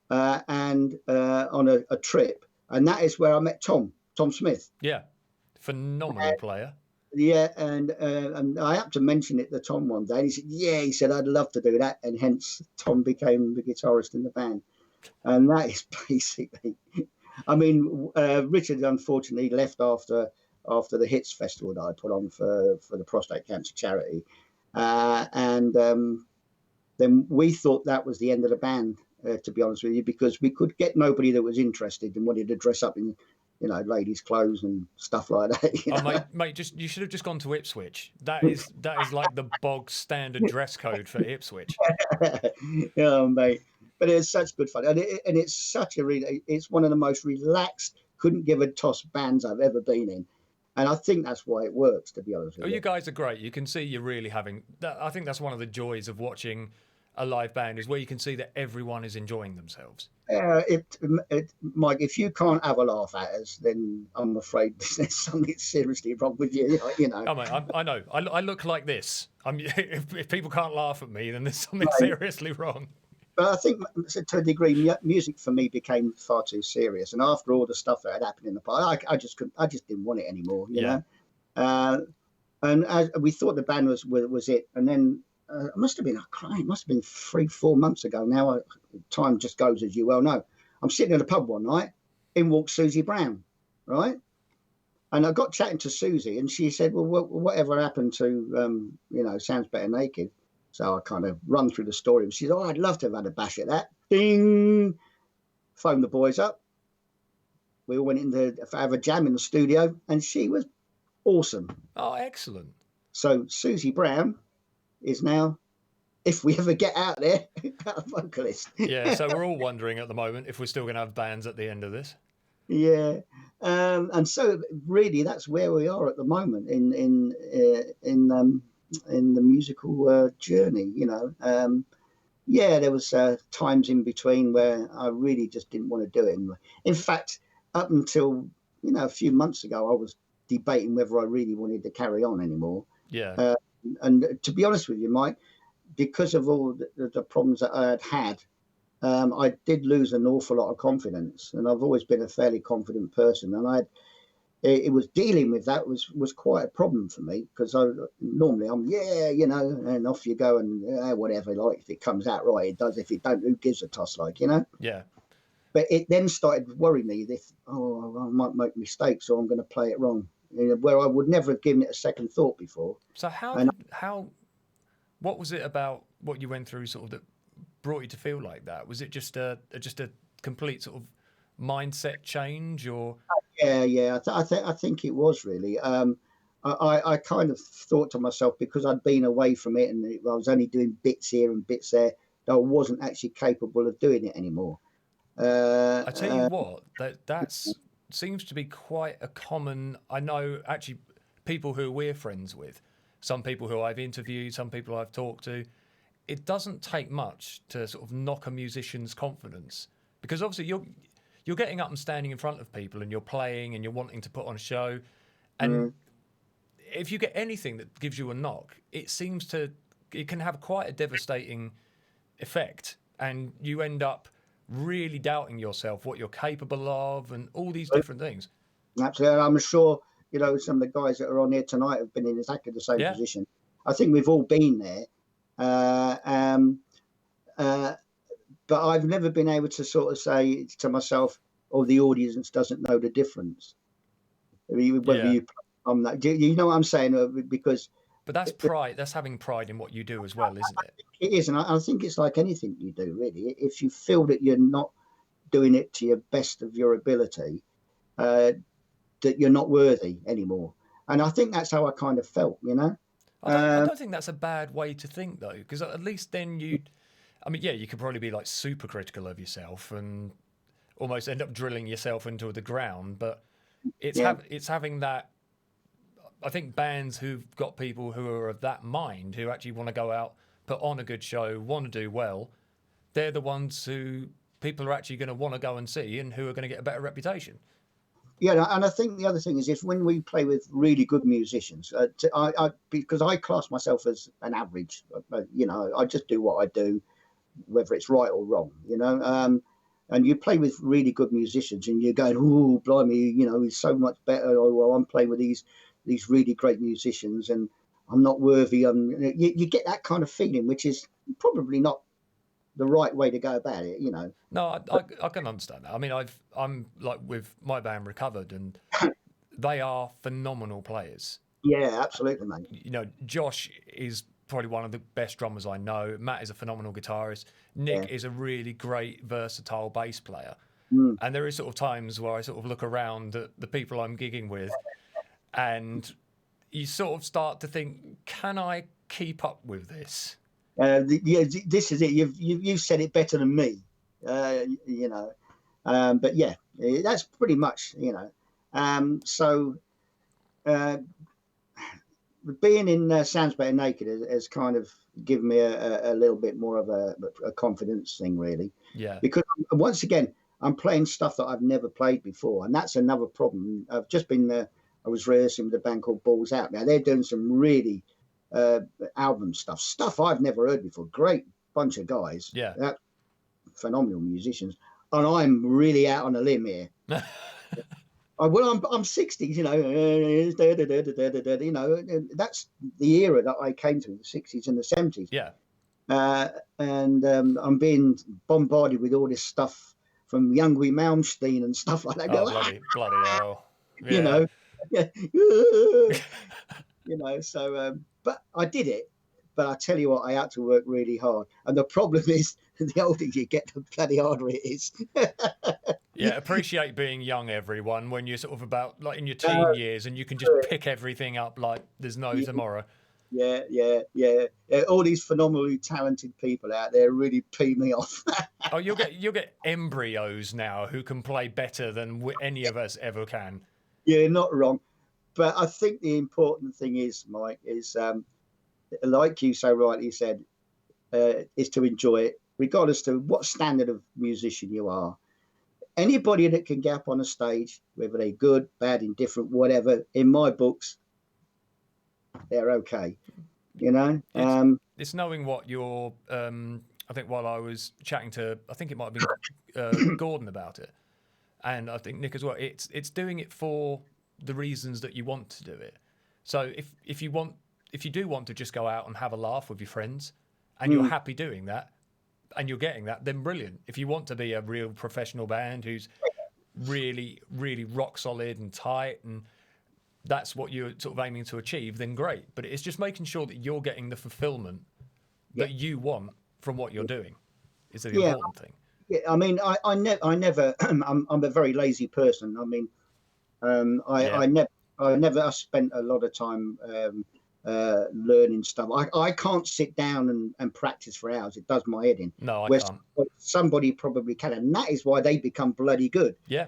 and on a trip, and that is where I met Tom Smith. Yeah. Phenomenal player. Yeah, and I had to mention it to Tom one day, and he said, "Yeah," he said, "I'd love to do that," and hence Tom became the guitarist in the band, and that is basically. I mean, Richard unfortunately left after the Hits Festival that I put on for the prostate cancer charity, and then we thought that was the end of the band, to be honest with you, because we could get nobody that was interested and wanted to dress up in, ladies' clothes and stuff like that. Oh, mate, you should have just gone to Ipswich. That is like the bog standard dress code for Ipswich. Yeah, mate. But it's such good fun, and it's such it's one of the most relaxed, couldn't give a toss bands I've ever been in, and I think that's why it works. To be honest with you, You guys are great. You can see you're really having. I think that's one of the joys of watching a live band is where you can see that everyone is enjoying themselves. Mike, if you can't have a laugh at us, then I'm afraid there's something seriously wrong with you. Oh, mate, I know. I look like this. If people can't laugh at me, then there's something Right. seriously wrong. But I think, to a degree, music for me became far too serious. And after all the stuff that had happened in the past, I just couldn't. I just didn't want it anymore. You know. And as we thought the band was it, and then it must have been it must have been 3-4 months ago now. Time just goes, as you well know. I'm sitting in a pub one night. In walks Susie Brown, right? And I got chatting to Susie, and she said, "Well, whatever happened to Sounds Better Naked?" So I kind of run through the story. She said, "Oh, I'd love to have had a bash at that." Ding! Phoned the boys up. We all went in to have a jam in the studio, and she was awesome. Oh, excellent. So Susie Brown is now, if we ever get out there, a vocalist. Yeah, so we're all wondering at the moment if we're still going to have bands at the end of this. Yeah. And so really that's where we are at the moment in the musical journey, yeah, there was times in between where I really just didn't want to do it. In fact, up until a few months ago, I was debating whether I really wanted to carry on anymore. Yeah. And to be honest with you, Mike, because of all the problems that I had, I did lose an awful lot of confidence, and I've always been a fairly confident person, and it was dealing with that was quite a problem for me, because normally I'm and off you go, and whatever, like, if it comes out right, it does. If it don't, who gives a toss, Yeah. But it then started worrying me if I might make mistakes, or I'm going to play it wrong, where I would never have given it a second thought before. So what was it about what you went through sort of that brought you to feel like that? Was it just a complete sort of mindset change, or? Yeah. I think it was really. I kind of thought to myself, because I'd been away from it and I was only doing bits here and bits there, that I wasn't actually capable of doing it anymore. I tell you what, that seems to be quite a common. I know actually people who we're friends with, some people who I've interviewed, some people I've talked to. It doesn't take much to sort of knock a musician's confidence, because obviously you're getting up and standing in front of people and you're playing and you're wanting to put on a show, and if you get anything that gives you a knock, it can have quite a devastating effect, and you end up really doubting yourself, what you're capable of, and all these different things. Absolutely. I'm sure, some of the guys that are on here tonight have been in exactly the same Yeah. position. I think we've all been there. Uh, um, uh, but I've never been able to sort of say to myself, "Oh, the audience doesn't know the difference." Whether Yeah. you on that, do you know what I'm saying? Because But that's pride. That's having pride in what you do as well, isn't it? it is, and I think it's like anything you do, really. If you feel that you're not doing it to your best of your ability, that you're not worthy anymore. And I think that's how I kind of felt, I Um, don't think that's a bad way to think though, because at least then you, I mean, yeah, you could probably be like super critical of yourself and almost end up drilling yourself into the ground. But yeah, it's having that. I think bands who've got people who are of that mind, who actually want to go out, put on a good show, want to do well, they're the ones who people are actually going to want to go and see and who are going to get a better reputation. yeah. And I think the other thing is, if when we play with really good musicians, because I class myself as an average, I just do what I do, whether it's right or wrong, and you play with really good musicians and you're going, oh, blimey, he's so much better. Oh, well, I'm playing with these really great musicians and I'm not worthy. You get that kind of feeling, which is probably not the right way to go about it. No, I can understand that. I mean, I'm like with my band Recovered, and they are phenomenal players. Yeah, absolutely, mate. Josh is probably one of the best drummers I know. Matt is a phenomenal guitarist. Nick Yeah. is a really great, versatile bass player. Mm. And there is sort of times where I sort of look around at the people I'm gigging with, and you sort of start to think, can I keep up with this? This is it. You've said it better than me. But yeah, that's pretty much. So being in Sounds Better Naked has kind of given me a little bit more of a confidence thing, really. Yeah. Because once again, I'm playing stuff that I've never played before, and that's another problem. I've just been there. I was rehearsing with a band called Balls Out. Now they're doing some really album stuff I've never heard before. Great bunch of guys. Yeah. Phenomenal musicians, and I'm really out on a limb here. I'm 60, that's the era that I came to, the 60s and the 70s. Yeah. And I'm being bombarded with all this stuff from Youngwy Malmsteen and stuff like that. Bloody hell. Yeah. So, but I did it. But I tell you what, I had to work really hard. And the problem is, the older you get, the bloody harder it is. Yeah, appreciate being young, everyone, when you're sort of about like in your teen years and you can just pick everything up like there's no tomorrow. Yeah. All these phenomenally talented people out there really pee me off. Oh, you'll get embryos now who can play better than any of us ever can. Yeah, not wrong. But I think the important thing is, Mike, is like you so rightly said, is to enjoy it, regardless to what standard of musician you are. Anybody that can get up on a stage, whether they're good, bad, indifferent, whatever, in my books, they're okay. It's knowing what you're. I think while I was chatting to, I think it might have been Gordon about it, and I think Nick as well. It's doing it for the reasons that you want to do it. So if you do want to just go out and have a laugh with your friends, and you're happy doing that, and you're getting that, then brilliant. If you want to be a real professional band who's really, really rock solid and tight, and that's what you're sort of aiming to achieve, then great. But it's just making sure that you're getting the fulfillment that you want from what you're doing is the important thing. Yeah, I mean, I never. I'm a very lazy person. I mean, I never spent a lot of time learning stuff. I can't sit down and practice for hours. It does my head in. No, I can't. Somebody probably can, and that is why they become bloody good. Yeah.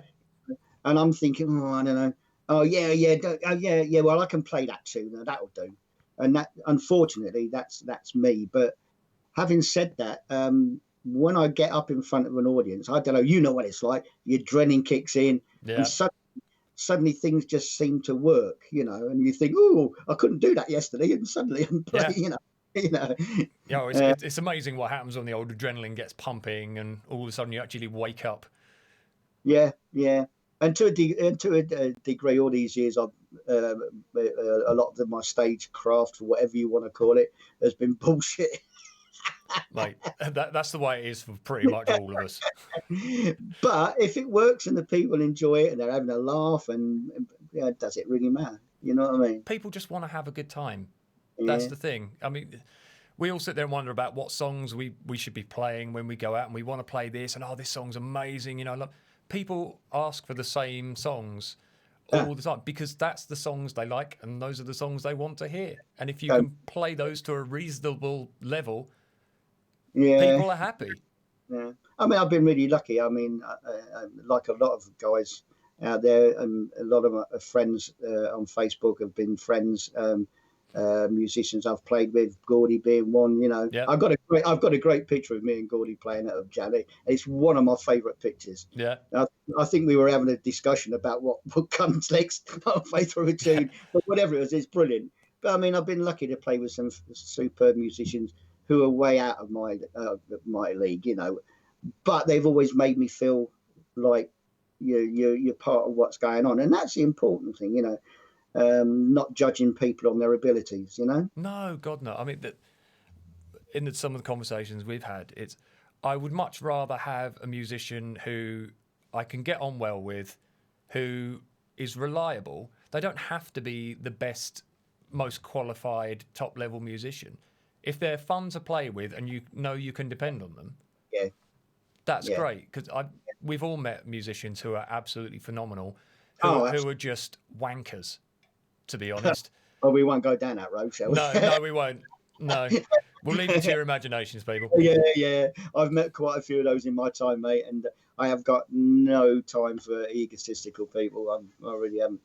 And I'm thinking, I don't know. Oh yeah. Well, I can play that tune. That'll do. And that, unfortunately, that's me. But having said that, when I get up in front of an audience, I don't know. You know what it's like. Your adrenaline kicks in, and suddenly things just seem to work, and you think, oh, I couldn't do that yesterday, and suddenly I'm playing, You know. Yeah, it's amazing what happens when the old adrenaline gets pumping, and all of a sudden you actually wake up. Yeah, yeah. And to a degree, all these years, I've a lot of my stage craft, whatever you want to call it, has been bullshit. Like that's the way it is for pretty much all of us. But if it works and the people enjoy it and they're having a laugh, and yeah, does it really matter? You know what I mean? People just want to have a good time. That's Yeah. the thing. I mean, we all sit there and wonder about what songs we should be playing when we go out, and we want to play this, and oh, this song's amazing. You know, people ask for the same songs Ah, all the time because that's the songs they like, and those are the songs they want to hear. And if you so, can play those to a reasonable level, yeah. people are happy. Yeah, I mean, I've been really lucky. I mean, like a lot of guys out there, and a lot of my friends on Facebook have been friends, musicians I've played with. Gordy being one. You know, Yeah, I've got a great picture of me and Gordy playing at a Jelly. It's one of my favourite pictures. yeah. I think we were having a discussion about what comes next halfway through a tune, but whatever it was, it's brilliant. But I mean, I've been lucky to play with some superb musicians who are way out of my league, you know. But they've always made me feel like you're part of what's going on, and that's the important thing, you know. Not judging people on their abilities, you know. No, God, no. I mean, some of the conversations we've had, I would much rather have a musician who I can get on well with, who is reliable. They don't have to be the best, most qualified, top level musician. If they're fun to play with and you know you can depend on them, Yeah, that's yeah. great. Because we've all met musicians who are absolutely phenomenal, Oh, who are just wankers, to be honest. well, we won't go down that road, shall we? No, no, we won't. No, we'll leave it to your imaginations, people. Yeah, yeah. I've met quite a few of those in my time, mate, and I have got no time for egotistical people. I really haven't.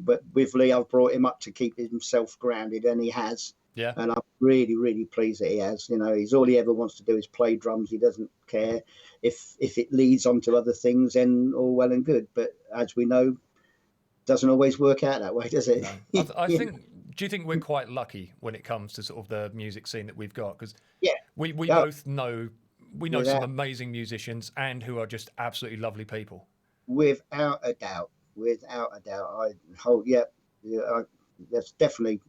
But with Lee, I've brought him up to keep himself grounded, and he has. Yeah. And I'm really, really pleased that he has. You know, he's all he ever wants to do is play drums. He doesn't care if it leads on to other things, then all well and good. But as we know, doesn't always work out that way, does it? No, I think. Do you think we're quite lucky when it comes to sort of the music scene that we've got? Because Yeah. we Yeah. both know some amazing musicians and who are just absolutely lovely people. Without a doubt, without a doubt, I hold. Yeah, that's definitely.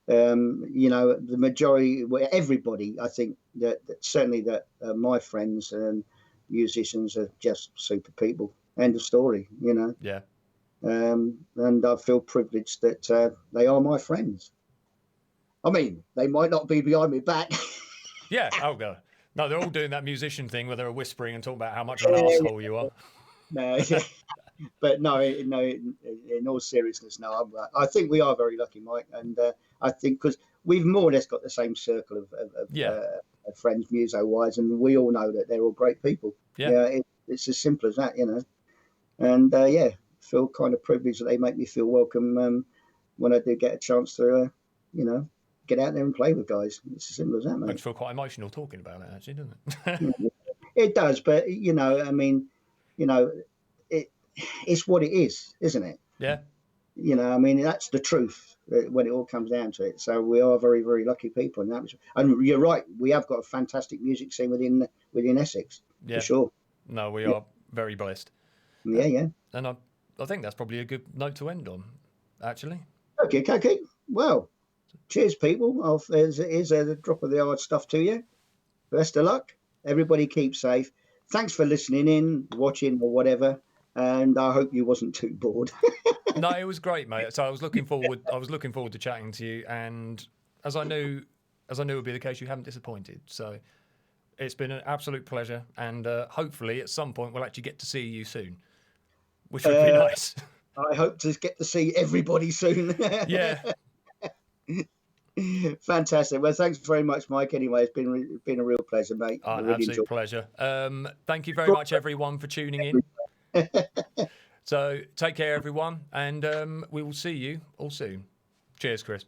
You know, the majority, everybody. I think that certainly that my friends and musicians are just super people. End of story. You know. Yeah. And I feel privileged that they are my friends. I mean, they might not be behind my back. Yeah. Oh god. No, they're all doing that musician thing where they're whispering and talking about how much of an asshole you are. No, but no, in all seriousness, no. I think we are very lucky, Mike, and I think because we've more or less got the same circle of friends, muso-wise, and we all know that they're all great people. Yeah. It's as simple as that, you know. And yeah, feel kind of privileged that they make me feel welcome when I do get a chance to, you know, get out there and play with guys. It's as simple as that, mate. Makes me feel quite emotional talking about it, actually, doesn't it? It does, but you know, I mean, you know, it's what it is, isn't it? Yeah. You know, I mean, that's the truth when it all comes down to it. So we are very, very lucky people in that. And you're right, we have got a fantastic music scene within Essex, Yeah. for sure. No, we are very blessed. Yeah, yeah. And I think that's probably a good note to end on, actually. Okay. Well, cheers, people. Here's a drop of the hard stuff to you. Best of luck. Everybody keep safe. Thanks for listening in, watching, or whatever. And I hope you wasn't too bored. No, it was great, mate. So I was looking forward to chatting to you, and as I knew it would be the case, you haven't disappointed. So it's been an absolute pleasure, and hopefully at some point we'll actually get to see you soon, which would be nice. I hope to get to see everybody soon. Yeah. Fantastic. Well, thanks very much, Mike. Anyway, it's been a real pleasure, mate. An absolute pleasure. Thank you very much, everyone, for tuning in. So take care, everyone, and we will see you all soon. Cheers, Chris.